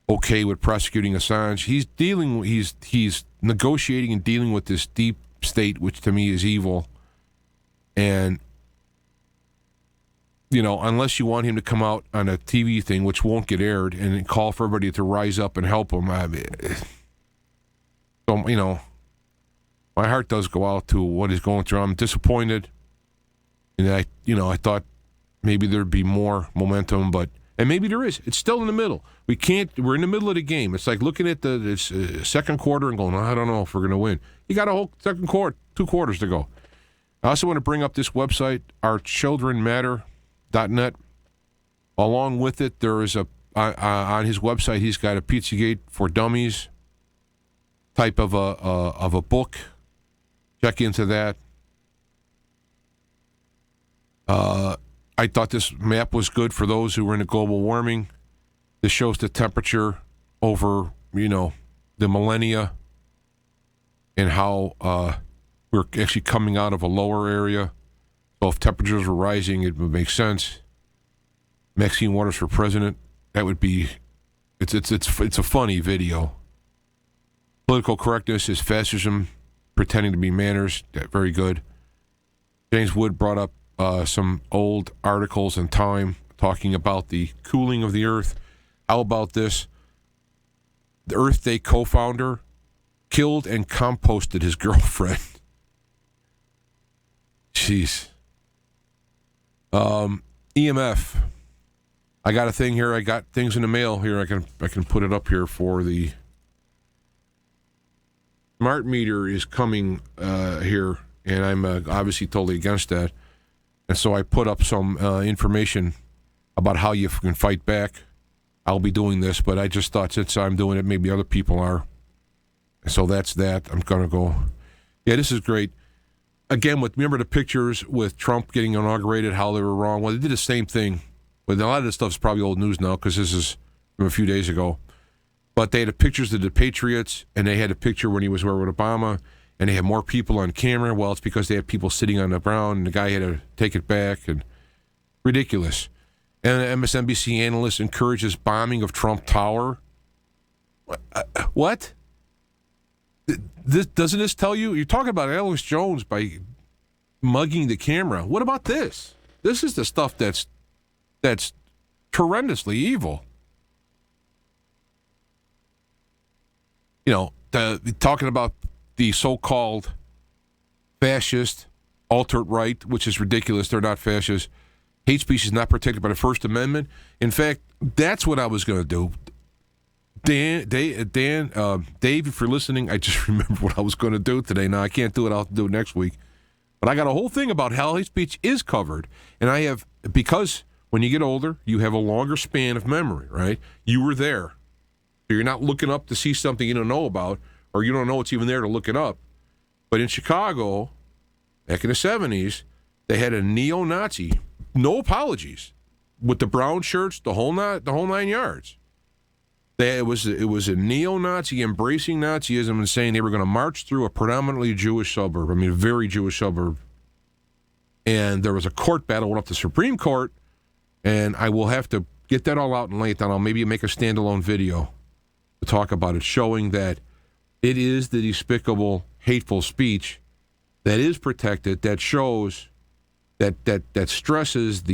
okay with prosecuting Assange. He's negotiating and dealing with this deep state, which to me is evil. And unless you want him to come out on a TV thing, which won't get aired, and call for everybody to rise up and help him, my heart does go out to what he's going through. I'm disappointed, and I thought maybe there'd be more momentum, and maybe there is. It's still in the middle. We're in the middle of the game. It's like looking at the second quarter and going, I don't know if we're going to win. You got a whole second quarter, 2 quarters to go. I also want to bring up this website, ourchildrenmatter.net. Along with it, there is on his website, he's got a Pizzagate for Dummies type of a book. Check into that. I thought this map was good for those who were into global warming. This shows the temperature over, the millennia, and how we're actually coming out of a lower area. So if temperatures were rising, it would make sense. Maxine Waters for president, that would be, it's a funny video. Political correctness is fascism, pretending to be manners. Very good. James Wood brought up some old articles in Time talking about the cooling of the earth. How about this? The Earth Day co-founder killed and composted his girlfriend. Jeez. EMF. I got a thing here. I got things in the mail here. I can put it up here for the smart meter is coming here, and I'm obviously totally against that. And so I put up some information about how you can fight back. I'll be doing this, but I just thought since I'm doing it, maybe other people are. So that's that. I'm going to go. Yeah, this is great. Again, remember the pictures with Trump getting inaugurated, how they were wrong? Well, they did the same thing. But a lot of this stuff is probably old news now because this is from a few days ago. But they had the pictures of the Patriots, and they had a picture when he was there with Obama, and they had more people on camera. Well, it's because they had people sitting on the ground, and the guy had to take it back. And ridiculous. And an MSNBC analyst encourages bombing of Trump Tower. What? Doesn't this tell you? You're talking about Alex Jones by mugging the camera. What about this? This is the stuff that's horrendously evil. Talking about the so-called fascist, alt-right, which is ridiculous. They're not fascist. Hate speech is not protected by the First Amendment. In fact, that's what I was going to do. Dave, if you're listening, I just remembered what I was going to do today. Now, I can't do it. I'll do it next week. But I got a whole thing about how hate speech is covered. And I have, because when you get older, you have a longer span of memory, right? You were there. So you're not looking up to see something you don't know about, or you don't know it's even there to look it up. But in Chicago, back in the 70s, they had a neo-Nazi, no apologies, with the brown shirts, the whole 9 yards. It was a neo-Nazi embracing Nazism and saying they were going to march through a predominantly Jewish suburb. I mean, a very Jewish suburb. And there was a court battle, went up to Supreme Court, and I will have to get that all out and lay it down. I'll maybe make a standalone video to talk about it, showing that it is the despicable, hateful speech that is protected, that shows, that stresses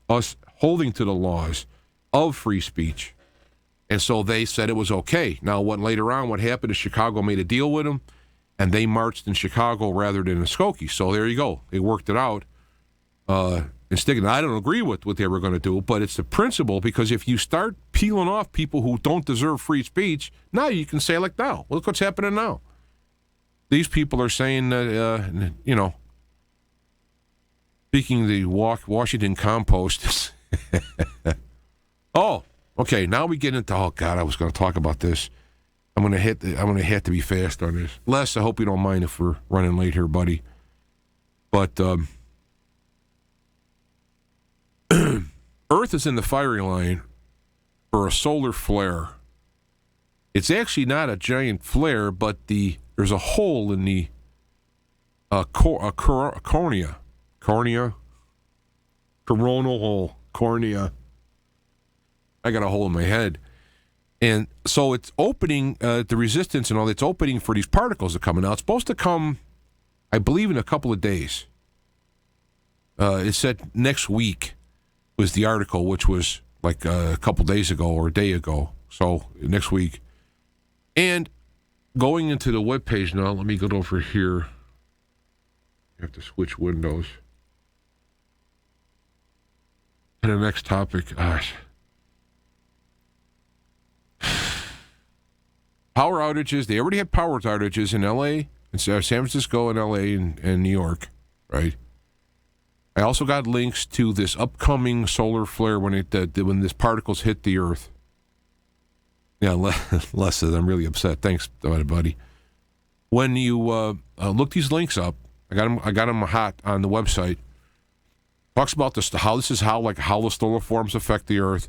us holding to the laws of free speech. And so they said it was okay. Now, later on, what happened is Chicago made a deal with them, and they marched in Chicago rather than in Skokie. So there you go. They worked it out. And sticking. I don't agree with what they were going to do, but it's the principle, because if you start peeling off people who don't deserve free speech, now you can say like now. Look what's happening now. These people are saying that, speaking of the Washington compost. Oh, okay. Now we get into, oh God, I was going to talk about this. I'm going to have to be fast on this. Les, I hope you don't mind if we're running late here, buddy. But, Earth is in the firing line for a solar flare. It's actually not a giant flare, but there's a hole in the cornea, coronal hole, cornea. I got a hole in my head. And so it's opening, the resistance and all, it's opening for these particles that come out. It's supposed to come, I believe, in a couple of days. It said next week was the article, which was like a couple days ago or a day ago. So next week. And going into the webpage now, let me go over here. I have to switch windows. And the next topic, gosh. Power outages. They already had power outages in L.A., in San Francisco and L.A. and New York, right? I also got links to this upcoming solar flare when these particles hit the Earth. Yeah, Les says, I'm really upset. Thanks, buddy. When you look these links up, I got them hot on the website. Talks about how the solar forms affect the Earth.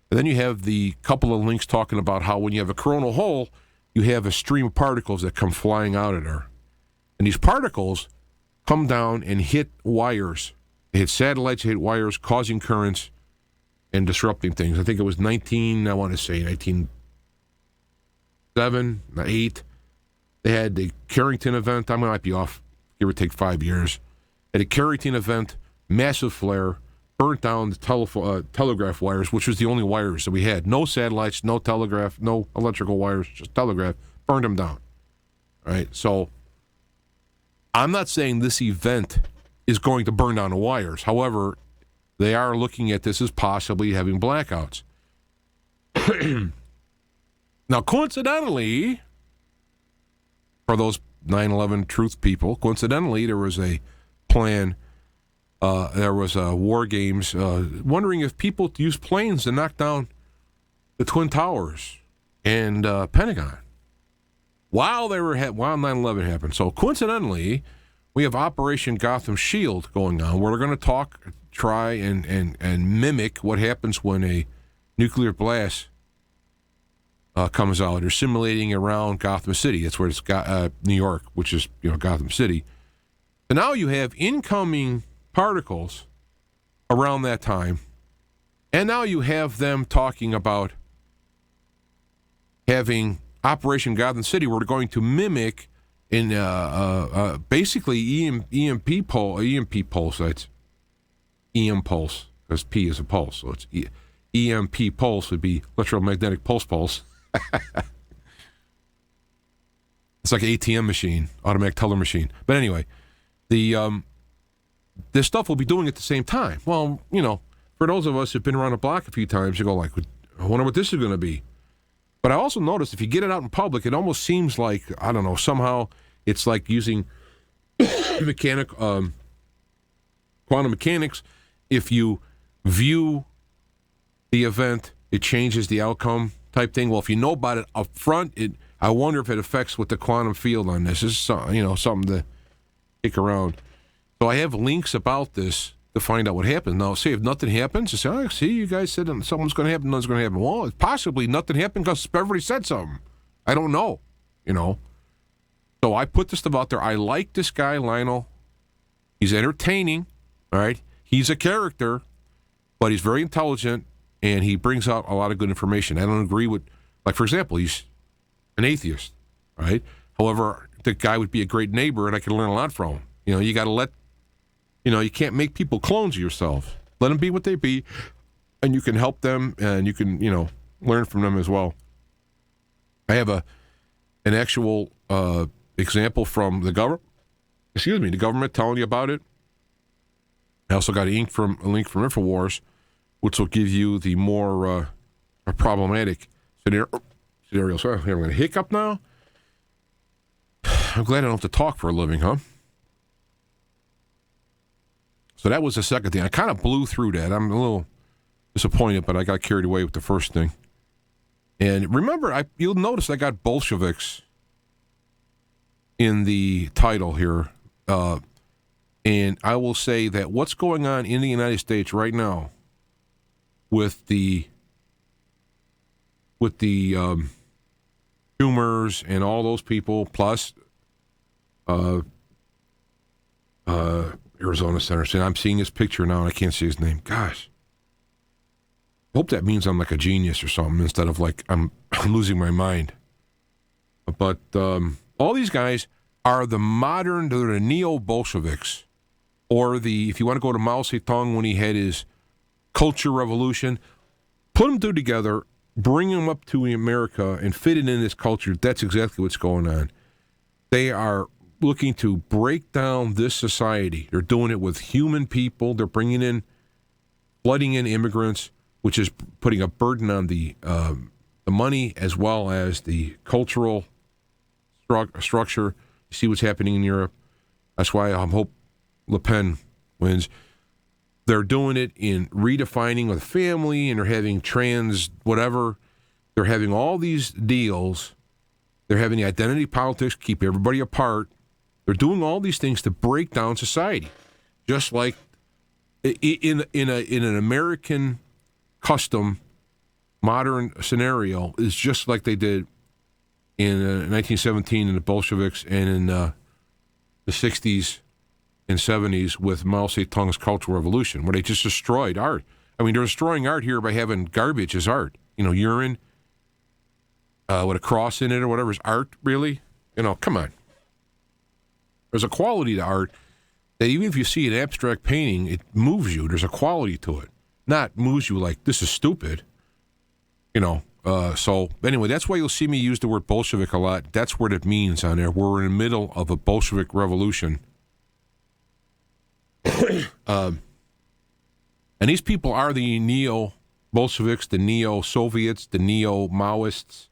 And then you have the couple of links talking about how when you have a coronal hole, you have a stream of particles that come flying out of there. And these particles come down and hit wires. They hit satellites, hit wires, causing currents and disrupting things. I think it was 1907, 8. They had the Carrington event. I might be off, give or take 5 years. At a Carrington event, massive flare, burnt down the telegraph wires, which was the only wires that we had. No satellites, no telegraph, no electrical wires, just telegraph. Burned them down. All right, so I'm not saying this event is going to burn down the wires. However, they are looking at this as possibly having blackouts. Now, coincidentally, for those 9/11 truth people, coincidentally, there was a plan, there was war games, wondering if people use planes to knock down the Twin Towers and Pentagon while 9/11 happened. So coincidentally, we have Operation Gotham Shield going on, where we're going to try and mimic what happens when a nuclear blast comes out. They're simulating around Gotham City. That's where it's New York, which is Gotham City. So now you have incoming particles around that time, and now you have them talking about having Operation Gotham City, where they're going to mimic in basically EMP pulse. That's EM pulse, because P is a pulse, so it's EMP pulse would be electromagnetic pulse. It's like an ATM machine, automatic teller machine. But anyway, this stuff will be doing at the same time. Well, for those of us who've been around the block a few times, you go like, I wonder what this is going to be. But I also noticed if you get it out in public, it almost seems like, I don't know, somehow it's like using quantum mechanics. If you view the event, it changes the outcome type thing. Well, if you know about it up front, I wonder if it affects with the quantum field on this. This is something to kick around. So I have links about this to find out what happens. Now, see, if nothing happens, you say, see, you guys said something's going to happen, nothing's going to happen. Well, possibly nothing happened because everybody said something. I don't know, So I put this stuff out there. I like this guy, Lionel. He's entertaining, all right? He's a character, but he's very intelligent, and he brings out a lot of good information. I don't agree with, like, for example, he's an atheist, right? However, the guy would be a great neighbor, and I can learn a lot from him. You got to let, you can't make people clones of yourself. Let them be what they be, and you can help them, and you can, learn from them as well. I have an actual example from the government. The government telling you about it. I also got a link from InfoWars, which will give you the more problematic scenario. So I'm going to hiccup now. I'm glad I don't have to talk for a living, huh? So that was the second thing. I kind of blew through that. I'm a little disappointed, but I got carried away with the first thing. And remember, you'll notice I got Bolsheviks in the title here. And I will say that what's going on in the United States right now with the Schumers and all those people, plus Arizona Senator. I'm seeing this picture now, and I can't see his name. Gosh. I hope that means I'm like a genius or something instead of like I'm losing my mind. But all these guys are the Neo-Bolsheviks, or if you want to go to Mao Zedong when he had his culture revolution, put them two together, bring them up to America and fit it in this culture. That's exactly what's going on. They are looking to break down this society. They're doing it with human people. They're flooding in immigrants, which is putting a burden on the money as well as the cultural structure. You see what's happening in Europe. That's why I hope Le Pen wins. They're doing it in redefining with family, and they're having trans whatever. They're having all these deals. They're having the identity politics, keep everybody apart. They're doing all these things to break down society, just like in an American custom modern scenario is just like they did in 1917 in the Bolsheviks and in the 60s and 70s with Mao Zedong's Cultural Revolution, where they just destroyed art. I mean, they're destroying art here by having garbage as art. Urine with a cross in it or whatever is art, really? Come on. There's a quality to art that even if you see an abstract painting, it moves you. There's a quality to it. Not moves you like, this is stupid. So anyway, that's why you'll see me use the word Bolshevik a lot. That's what it means on there. We're in the middle of a Bolshevik revolution. And these people are the Neo-Bolsheviks, the Neo-Soviets, the Neo-Maoists,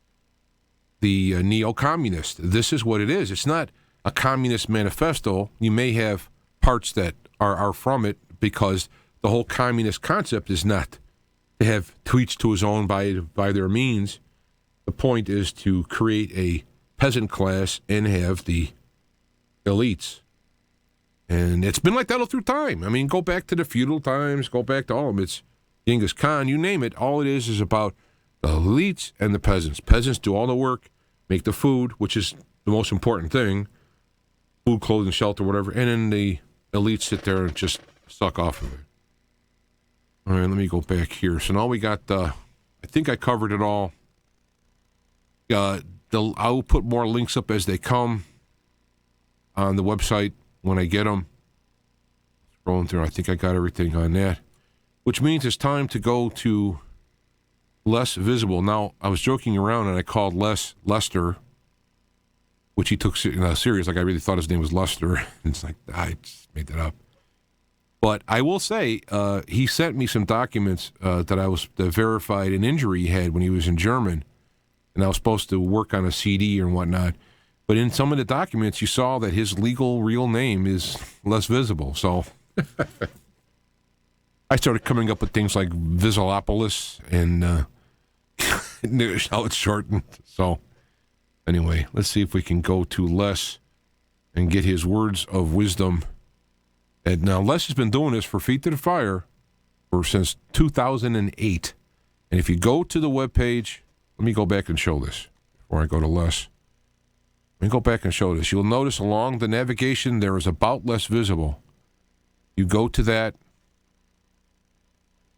the Neo-Communists. This is what it is. It's not a communist manifesto. You may have parts that are from it because the whole communist concept is not to have tweets to his own by their means. The point is to create a peasant class and have the elites. And it's been like that all through time. I mean, go back to the feudal times, go back to all of them. It's Genghis Khan, you name it. All it is about the elites and the peasants. Peasants do all the work, make the food, which is the most important thing. Food, clothing, shelter, whatever. And then the elites sit there and just suck off of it. All right, let me go back here. So now we got, I think I covered it all. I'll put more links up as they come on the website when I get them. Scrolling through, I think I got everything on that. Which means it's time to go to Less Visible. Now, I was joking around and I called Les Lester, which he took serious. Like I really thought his name was Lester. It's like, I just made that up. But I will say, he sent me some documents that verified an injury he had when he was in German. And I was supposed to work on a CD and whatnot. But in some of the documents, you saw that his legal real name is Less Visible. So I started coming up with things like Visilopolis and how it's shortened. So anyway, let's see if we can go to Les and get his words of wisdom. And now Les has been doing this for Feet to the Fire since 2008. And if you go to the webpage, let me go back and show this before I go to Les. Let me go back and show this. You'll notice along the navigation there is About Less Visible. You go to that,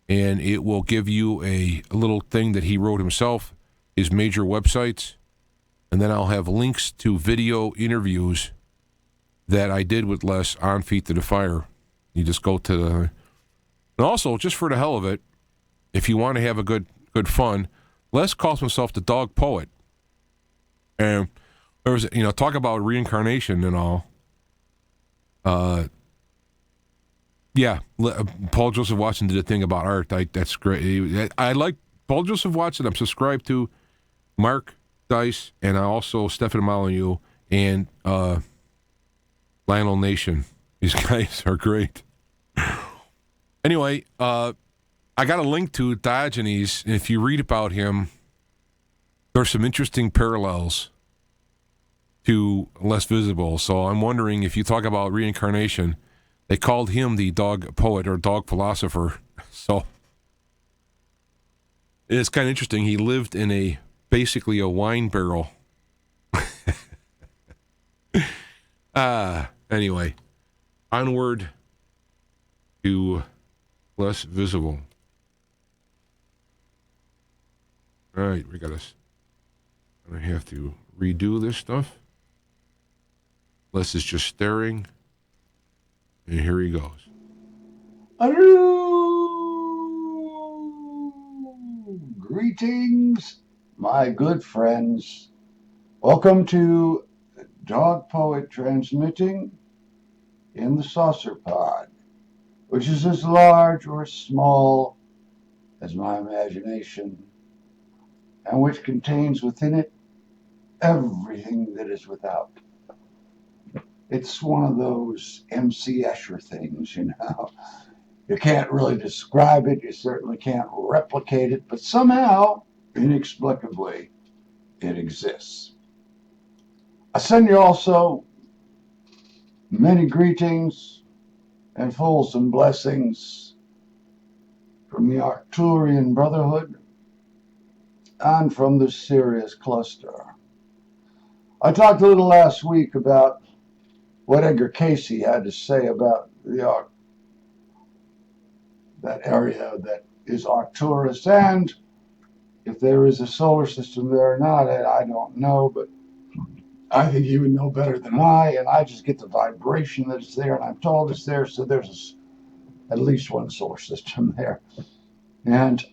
and it will give you a little thing that he wrote himself, his major websites, and then I'll have links to video interviews that I did with Les on Feet to the Fire. You just go to the... And also, just for the hell of it, if you want to have a good fun, Les calls himself the dog poet. And there was, talk about reincarnation and all. Yeah, Paul Joseph Watson did a thing about art. That's great. I like Paul Joseph Watson. I'm subscribed to Mark Dice, and I also Stefan Molyneux and Lionel Nation. These guys are great. Anyway, I got a link to Diogenes, and if you read about him, there's some interesting parallels to Less Visible. So I'm wondering if you talk about reincarnation, they called him the dog poet or dog philosopher. So it's kind of interesting. He lived in basically a wine barrel. Anyway, onward to Less Visible. All right, we got us. I have to redo this stuff. Les is just staring. And here he goes. Hello! Greetings, my good friends. Welcome to Dog Poet transmitting in the saucer pod, which is as large or small as my imagination, and which contains within it everything that is without. It's one of those MC Escher things, You can't really describe it, you certainly can't replicate it, but somehow, inexplicably, it exists. I send you also many greetings and fulsome blessings from the Arcturian Brotherhood and from the Sirius Cluster. I talked a little last week about what Edgar Casey had to say about that area that is Arcturus, and if there is a solar system there or not, I don't know, but I think he would know better than I, and I just get the vibration that it's there, and I'm told it's there, so there's at least one solar system there. And,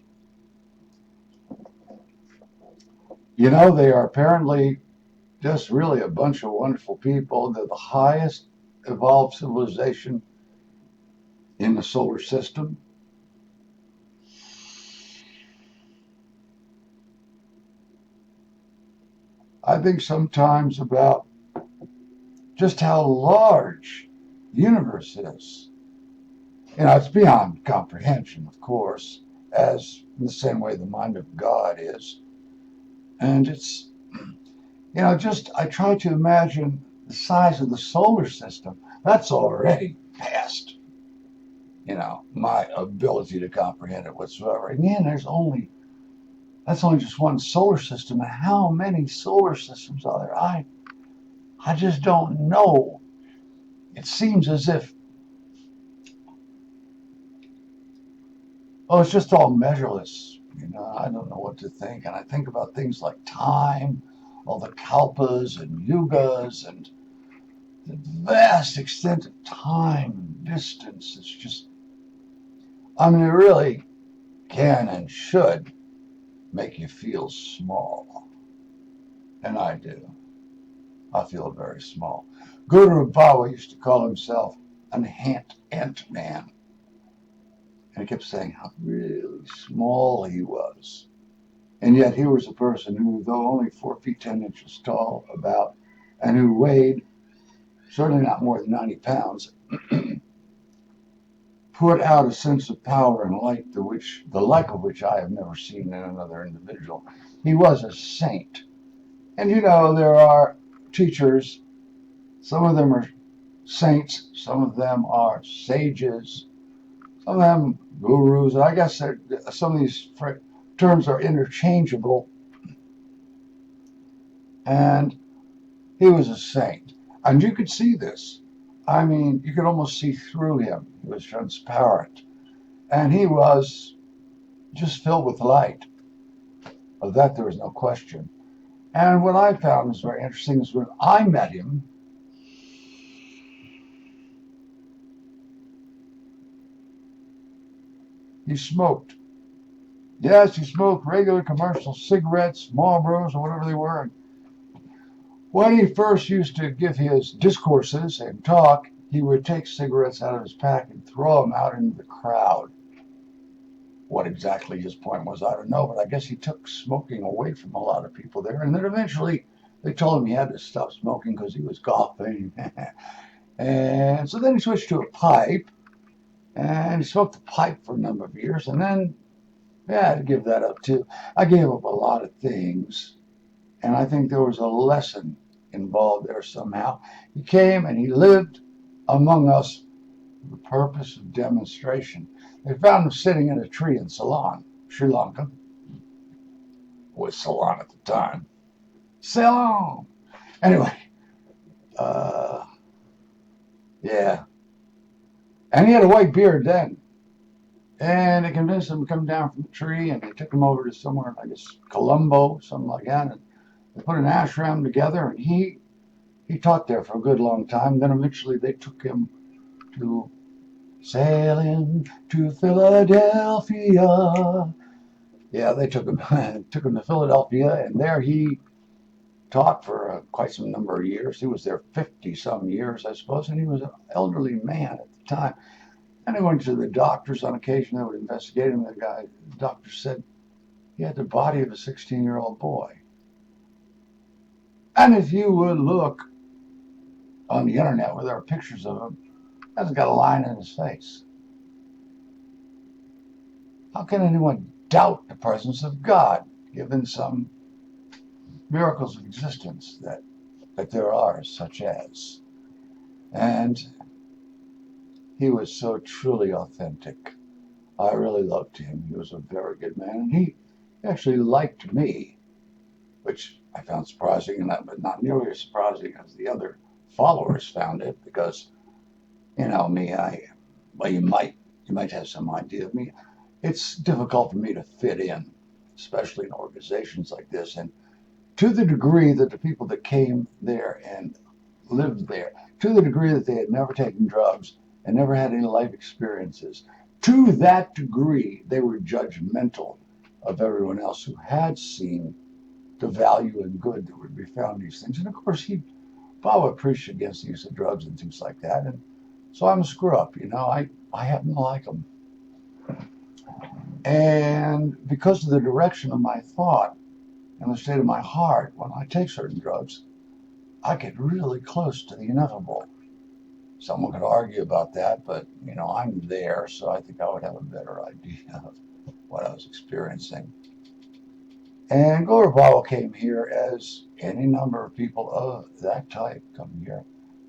they are apparently just really a bunch of wonderful people. They're the highest evolved civilization in the solar system. I think sometimes about just how large the universe is. It's beyond comprehension, of course, as in the same way the mind of God is. And it's, I try to imagine the size of the solar system. That's already past, my ability to comprehend it whatsoever. Again, that's only just one solar system. And how many solar systems are there? I just don't know. It seems as if, it's just all measureless. I don't know what to think. And I think about things like time, all the kalpas and yugas, and the vast extent of time and distance. It's just, it really can and should make you feel small. And I do. I feel very small. Guru Bawa used to call himself an ant-man. And he kept saying how really small he was. And yet he was a person who, though only 4 feet 10 inches tall, and who weighed certainly not more than 90 pounds, put out a sense of power and light the like of which I have never seen in another individual. He was a saint. And there are teachers, some of them are saints, some of them are sages, some of them gurus. I guess some of these terms are interchangeable. And he was a saint. And you could see this. You could almost see through him. He was transparent. And he was just filled with light. Of that, there was no question. And what I found was very interesting is when I met him, he smoked. Yes, he smoked regular commercial cigarettes, Marlboros, or whatever they were. And when he first used to give his discourses and talk, he would take cigarettes out of his pack and throw them out into the crowd. What exactly his point was, I don't know, but I guess he took smoking away from a lot of people there. And then eventually they told him he had to stop smoking because he was coughing. And so then he switched to a pipe, and he smoked the pipe for a number of years. And then, yeah, I had to give that up too. I gave up a lot of things, and I think there was a lesson involved there somehow. He came and he lived among us for the purpose of demonstration. They found him sitting in a tree in Ceylon, Sri Lanka. It was Ceylon at the time. Ceylon! Anyway, uh, yeah. And he had a white beard then. And they convinced him to come down from the tree, and they took him over to somewhere, I guess, Colombo, something like that. And they put an ashram together, and he taught there for a good long time. Then eventually they took him to sailing to Philadelphia. Yeah, they took him to Philadelphia, and there he taught for quite some number of years. He was there 50 some years, I suppose, and he was an elderly man at the time. And he went to the doctors on occasion that would investigate him. The doctor said he had the body of a 16-year-old boy. And if you would look on the internet where there are pictures of him, he hasn't got a line in his face. How can anyone doubt the presence of God, given some miracles of existence that there are, such as? And he was so truly authentic. I really loved him. He was a very good man, and he actually liked me, which I found surprising, but not nearly as surprising as the other followers found it, because me, you might have some idea of me. It's difficult for me to fit in, especially in organizations like this, and to the degree that the people that came there and lived there, to the degree that they had never taken drugs and never had any life experiences, to that degree they were judgmental of everyone else who had seen the value and good that would be found in these things. And of course, Bob would preach against the use of drugs and things like that. And so I'm a screw up, I happen to like them. And because of the direction of my thought and the state of my heart, when I take certain drugs, I get really close to the ineffable. Someone could argue about that, but I'm there, so I think I would have a better idea of what I was experiencing. And Gora came here, as any number of people of that type come here,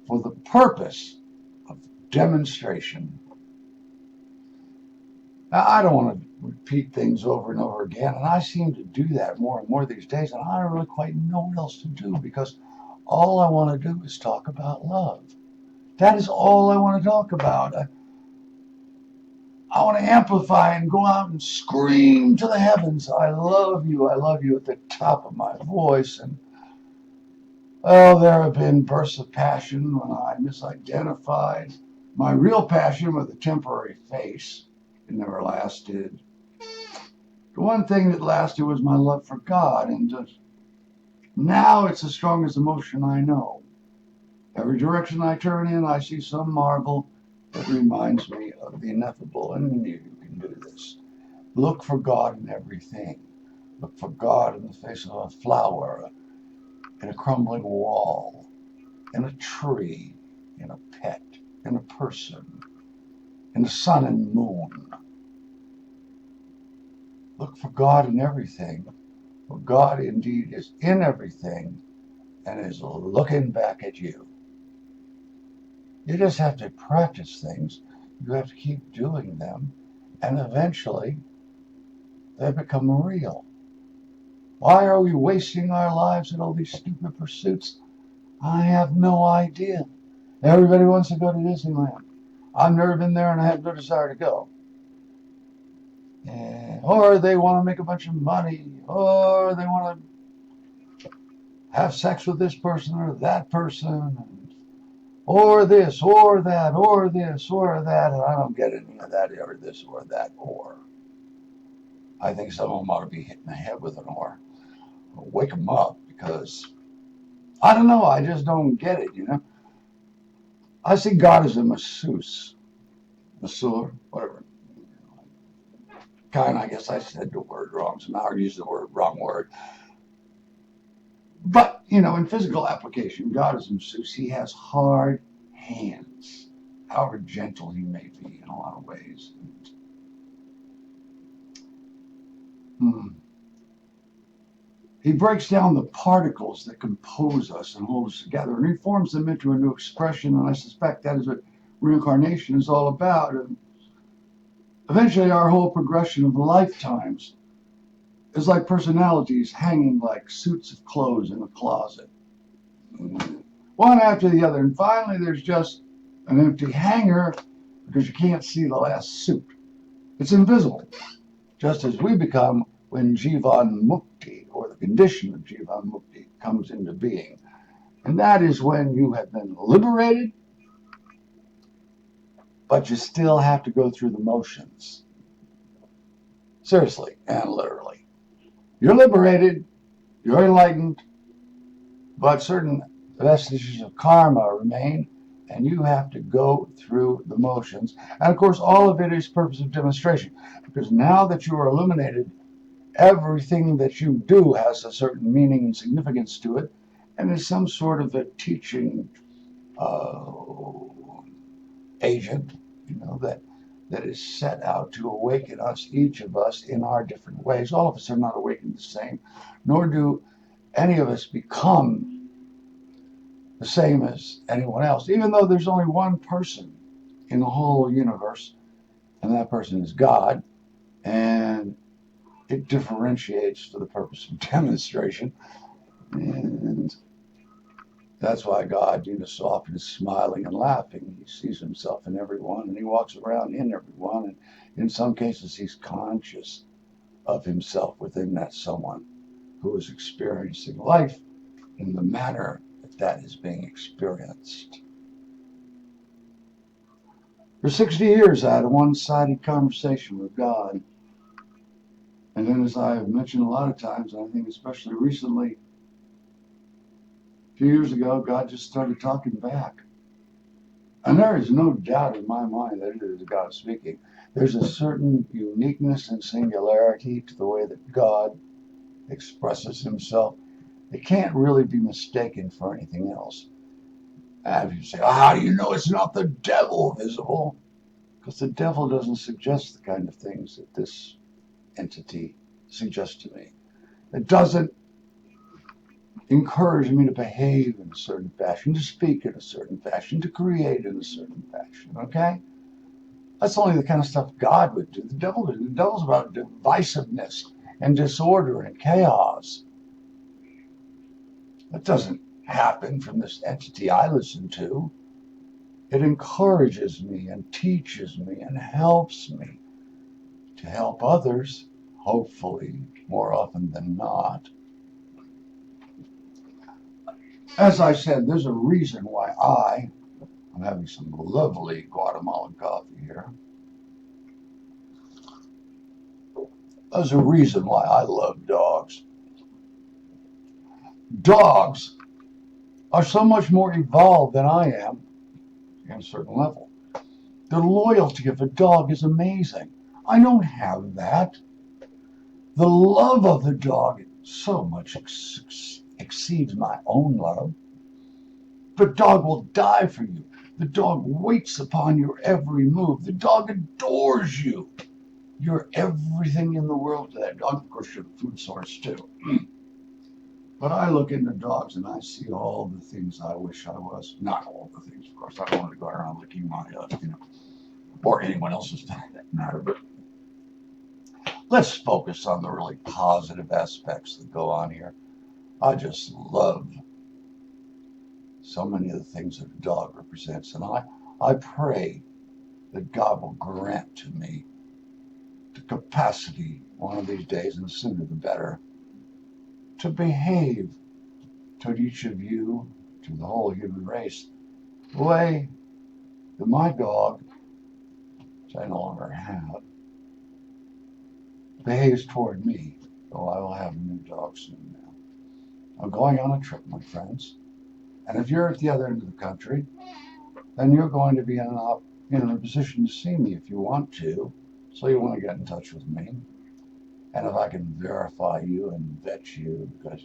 for the purpose of demonstration. Now, I don't want to repeat things over and over again, and I seem to do that more and more these days, and I don't really quite know what else to do, because all I want to do is talk about love. That is all I want to talk about. I want to amplify and go out and scream to the heavens, I love you at the top of my voice. And there have been bursts of passion when I misidentified my real passion with a temporary face. It never lasted. The one thing that lasted was my love for God, and now it's the strongest emotion I know. Every direction I turn in, I see some marvel that reminds me of the ineffable, and you can do this. Look for God in everything. Look for God in the face of a flower, in a crumbling wall, in a tree, in a pet, in a person, in the sun and moon. Look for God in everything, for God indeed is in everything and is looking back at you. You just have to practice things. You have to keep doing them, and eventually they become real. Why are we wasting our lives in all these stupid pursuits? I have no idea. Everybody wants to go to Disneyland. I've never been there, and I have no desire to go. Or they want to make a bunch of money, or they want to have sex with this person or that person, or this, or that, or this, or that, and I don't get any of that, or this, or that, or. I think some of them ought to be hit in the head with an oar. Or wake them up, because I don't know, I just don't get it, you know. I see God as a masseuse, masseur, whatever. Kind, I guess I said the word wrong, so now I use the wrong word. But, you know, in physical application, God is a masseuse. He has hard hands, however gentle he may be in a lot of ways. He breaks down the particles that compose us and hold us together, and he forms them into a new expression, and I suspect that is what reincarnation is all about. And eventually, our whole progression of lifetimes is like personalities hanging like suits of clothes in a closet, one after the other. And finally, there's just an empty hanger because you can't see the last suit. It's invisible, just as we become when Jivan Mukti, or the condition of Jivan Mukti, comes into being. And that is when you have been liberated, but you still have to go through the motions. Seriously and literally. You're liberated, you're enlightened, but certain vestiges of karma remain, and you have to go through the motions. And of course, all of it is purpose of demonstration, because now that you are illuminated, everything that you do has a certain meaning and significance to it, and is some sort of a teaching agent, you know, that is set out to awaken us, each of us, in our different ways. All of us are not awakened the same, nor do any of us become the same as anyone else, even though there's only one person in the whole universe, and that person is God, and it differentiates for the purpose of demonstration. And that's why God, you know, so often is smiling and laughing. He sees himself in everyone, and he walks around in everyone. And in some cases, he's conscious of himself within that someone who is experiencing life in the manner that is being experienced. For 60 years, I had a one-sided conversation with God. And then, as I have mentioned a lot of times, I think especially recently, a few years ago, God just started talking back. And there is no doubt in my mind that it is God speaking. There's a certain uniqueness and singularity to the way that God expresses himself. It can't really be mistaken for anything else. And you say, how do you know it's not the devil visible? Because the devil doesn't suggest the kind of things that this entity suggests to me. It doesn't encourage me to behave in a certain fashion, to speak in a certain fashion, to create in a certain fashion, okay? That's only the kind of stuff God would do. The devil's about divisiveness and disorder and chaos. That doesn't happen from this entity I listen to. It encourages me and teaches me and helps me to help others, hopefully, more often than not. As I said, there's a reason why I'm having some lovely Guatemalan coffee here. There's a reason why I love dogs. Dogs are so much more evolved than I am in a certain level. The loyalty of a dog is amazing. I don't have that. The love of the dog so much exceeds my own love. The dog will die for you. The dog waits upon your every move. The dog adores you. You're everything in the world to that dog. Of course, you're a food source too. But I look into dogs and I see all the things I wish I was. Not all the things, of course. I don't want to go around licking my, or anyone else's for that matter. But let's focus on the really positive aspects that go on here. I just love so many of the things that a dog represents. And I pray that God will grant to me the capacity one of these days, and the sooner the better, to behave to each of you, to the whole human race, the way that my dog, which I no longer have, behaves toward me, though I will have a new dog soon now. I'm going on a trip, my friends. And if you're at the other end of the country, then you're going to be in a position to see me if you want to. So you want to get in touch with me. And if I can verify you and vet you, because,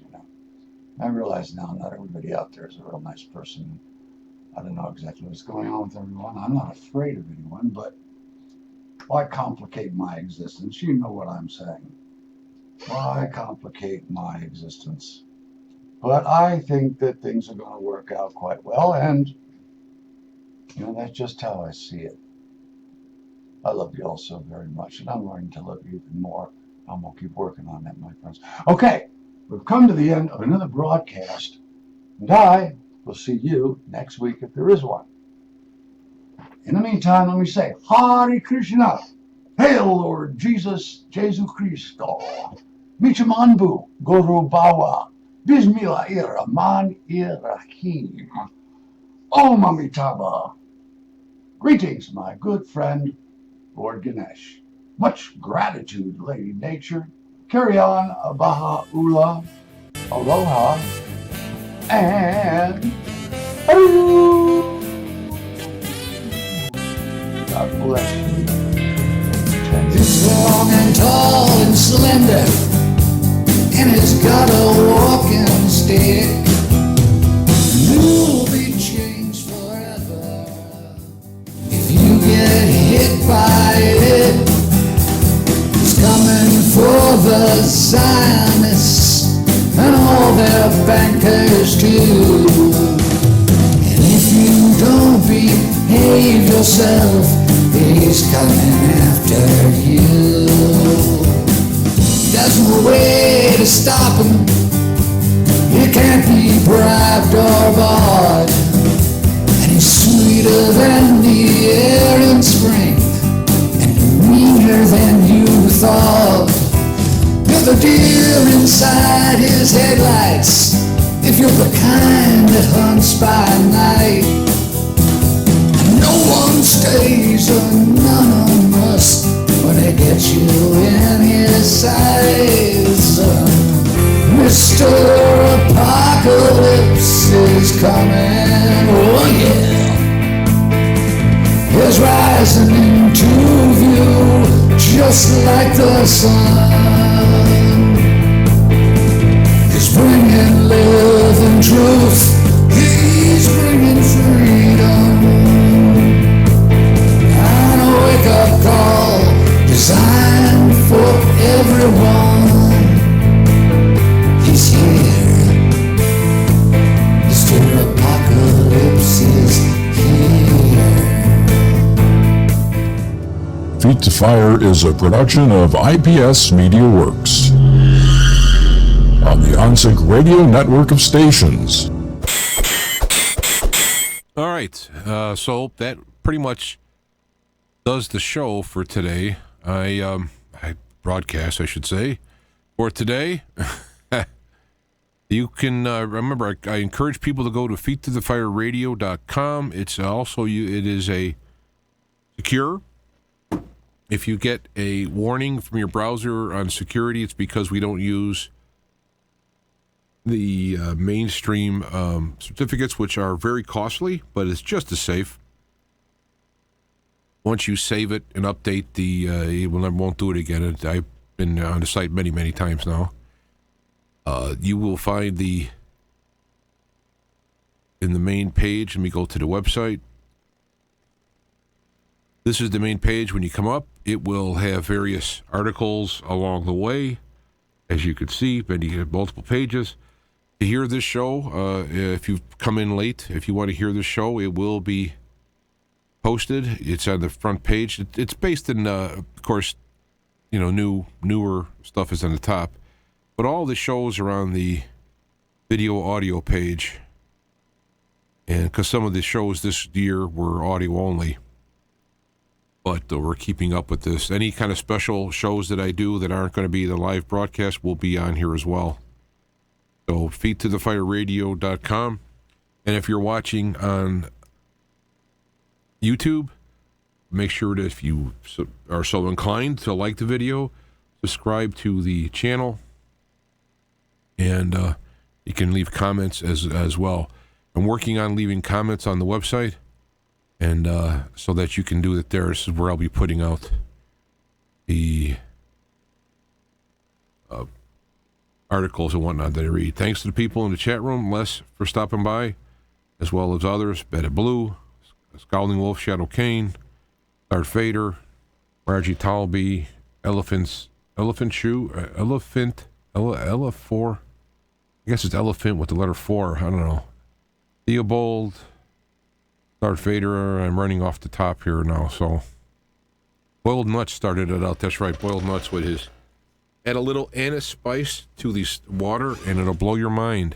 I realize now not everybody out there is a real nice person. I don't know exactly what's going on with everyone. I'm not afraid of anyone, but why complicate my existence? You know what I'm saying. Why complicate my existence? But I think that things are going to work out quite well, and that's just how I see it. I love you all so very much, and I'm learning to love you even more. I'm going to keep working on that, my friends. Okay, we've come to the end of another broadcast, and I will see you next week if there is one. In the meantime, let me say, Hare Krishna, Hail Lord Jesus, Jesu Christo, Michamanbu, Guru Bawa, Bismillahirrahmanirrahim, Om Amitabha. Greetings, my good friend, Lord Ganesh. Much gratitude, Lady Nature. Carry on, Baha'u'llah, Aloha, and God bless you. He's long and tall and slender, and he's got a walking stick. You'll be changed forever if you get hit by it. He's coming for the Zionists and all their bankers too. And if you don't behave yourself, he's coming after you. There's no way to stop him. He can't be bribed or bought. And he's sweeter than the air in spring, and meaner than you thought. You're the deer inside his headlights, if you're the kind that hunts by night. No one stays anonymous when they get you in his sights. Mr. Apocalypse is coming, oh yeah. He's rising into view just like the sun. He's bringing love and truth. He's bringing freedom. And a wake-up call designed for everyone. He's here. Mr. Apocalypse is here. Feet to Fire is a production of IPS Media Works on the OnSync Radio network of stations. All right, so that pretty much does the show for today. I broadcast, I should say, for today. You can remember, I encourage people to go to feettothefireradio.com. It's also it is a secure. If you get a warning from your browser on security, it's because we don't use the mainstream certificates, which are very costly, but it's just as safe. Once you save it and update it won't do it again. I've been on the site many, many times now. You will find in the main page, let me go to the website. This is the main page. When you come up, it will have various articles along the way. As you can see, but you have multiple pages. To hear this show, if you've come in late, if you want to hear this show, it will be posted. It's on the front page. It's based in, of course, newer stuff is on the top. But all the shows are on the video audio page. And because some of the shows this year were audio only. But we're keeping up with this. Any kind of special shows that I do that aren't going to be the live broadcast will be on here as well. So feettothefireradio.com. And if you're watching on YouTube, make sure that if you are so inclined to like the video, subscribe to the channel, and you can leave comments as well. I'm working on leaving comments on the website, and so that you can do it there. This is where I'll be putting out the articles and whatnot that I read. Thanks to the people in the chat room, Les for stopping by, as well as others, Beta Blue, Scowling Wolf, Shadow Kane, Darth Vader, Margie Talby, Elephant Shoe, Ella 4. I guess it's elephant with the letter 4. I don't know. Theobald, Darth Vader. I'm running off the top here now. So, Boiled Nuts started it out. That's right, Boiled Nuts with his. Add a little anise spice to this water, and it'll blow your mind.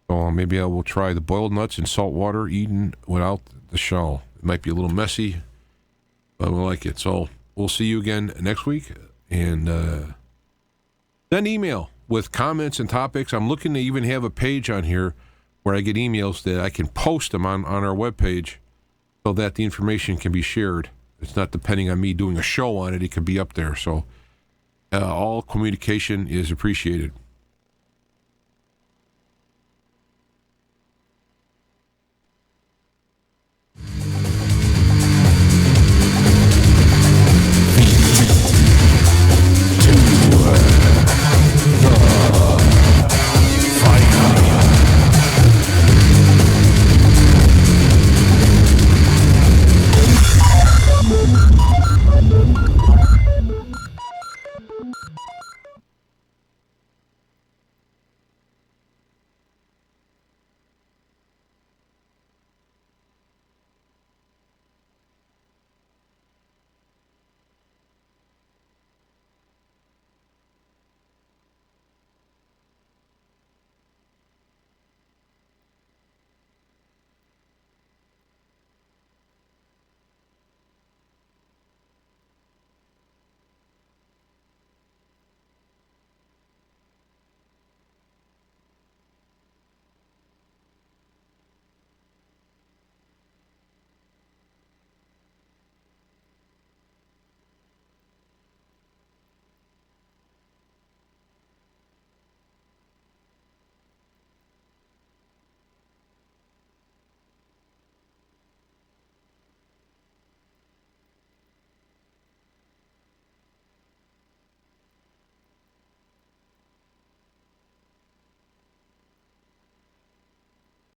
So maybe I will try the boiled nuts in salt water, eaten without the shell. It might be a little messy, but I like it. So we'll see you again next week, and send email with comments and topics. I'm looking to even have a page on here where I get emails that I can post them on our webpage so that the information can be shared. It's not depending on me doing a show on it. It can be up there. So all communication is appreciated.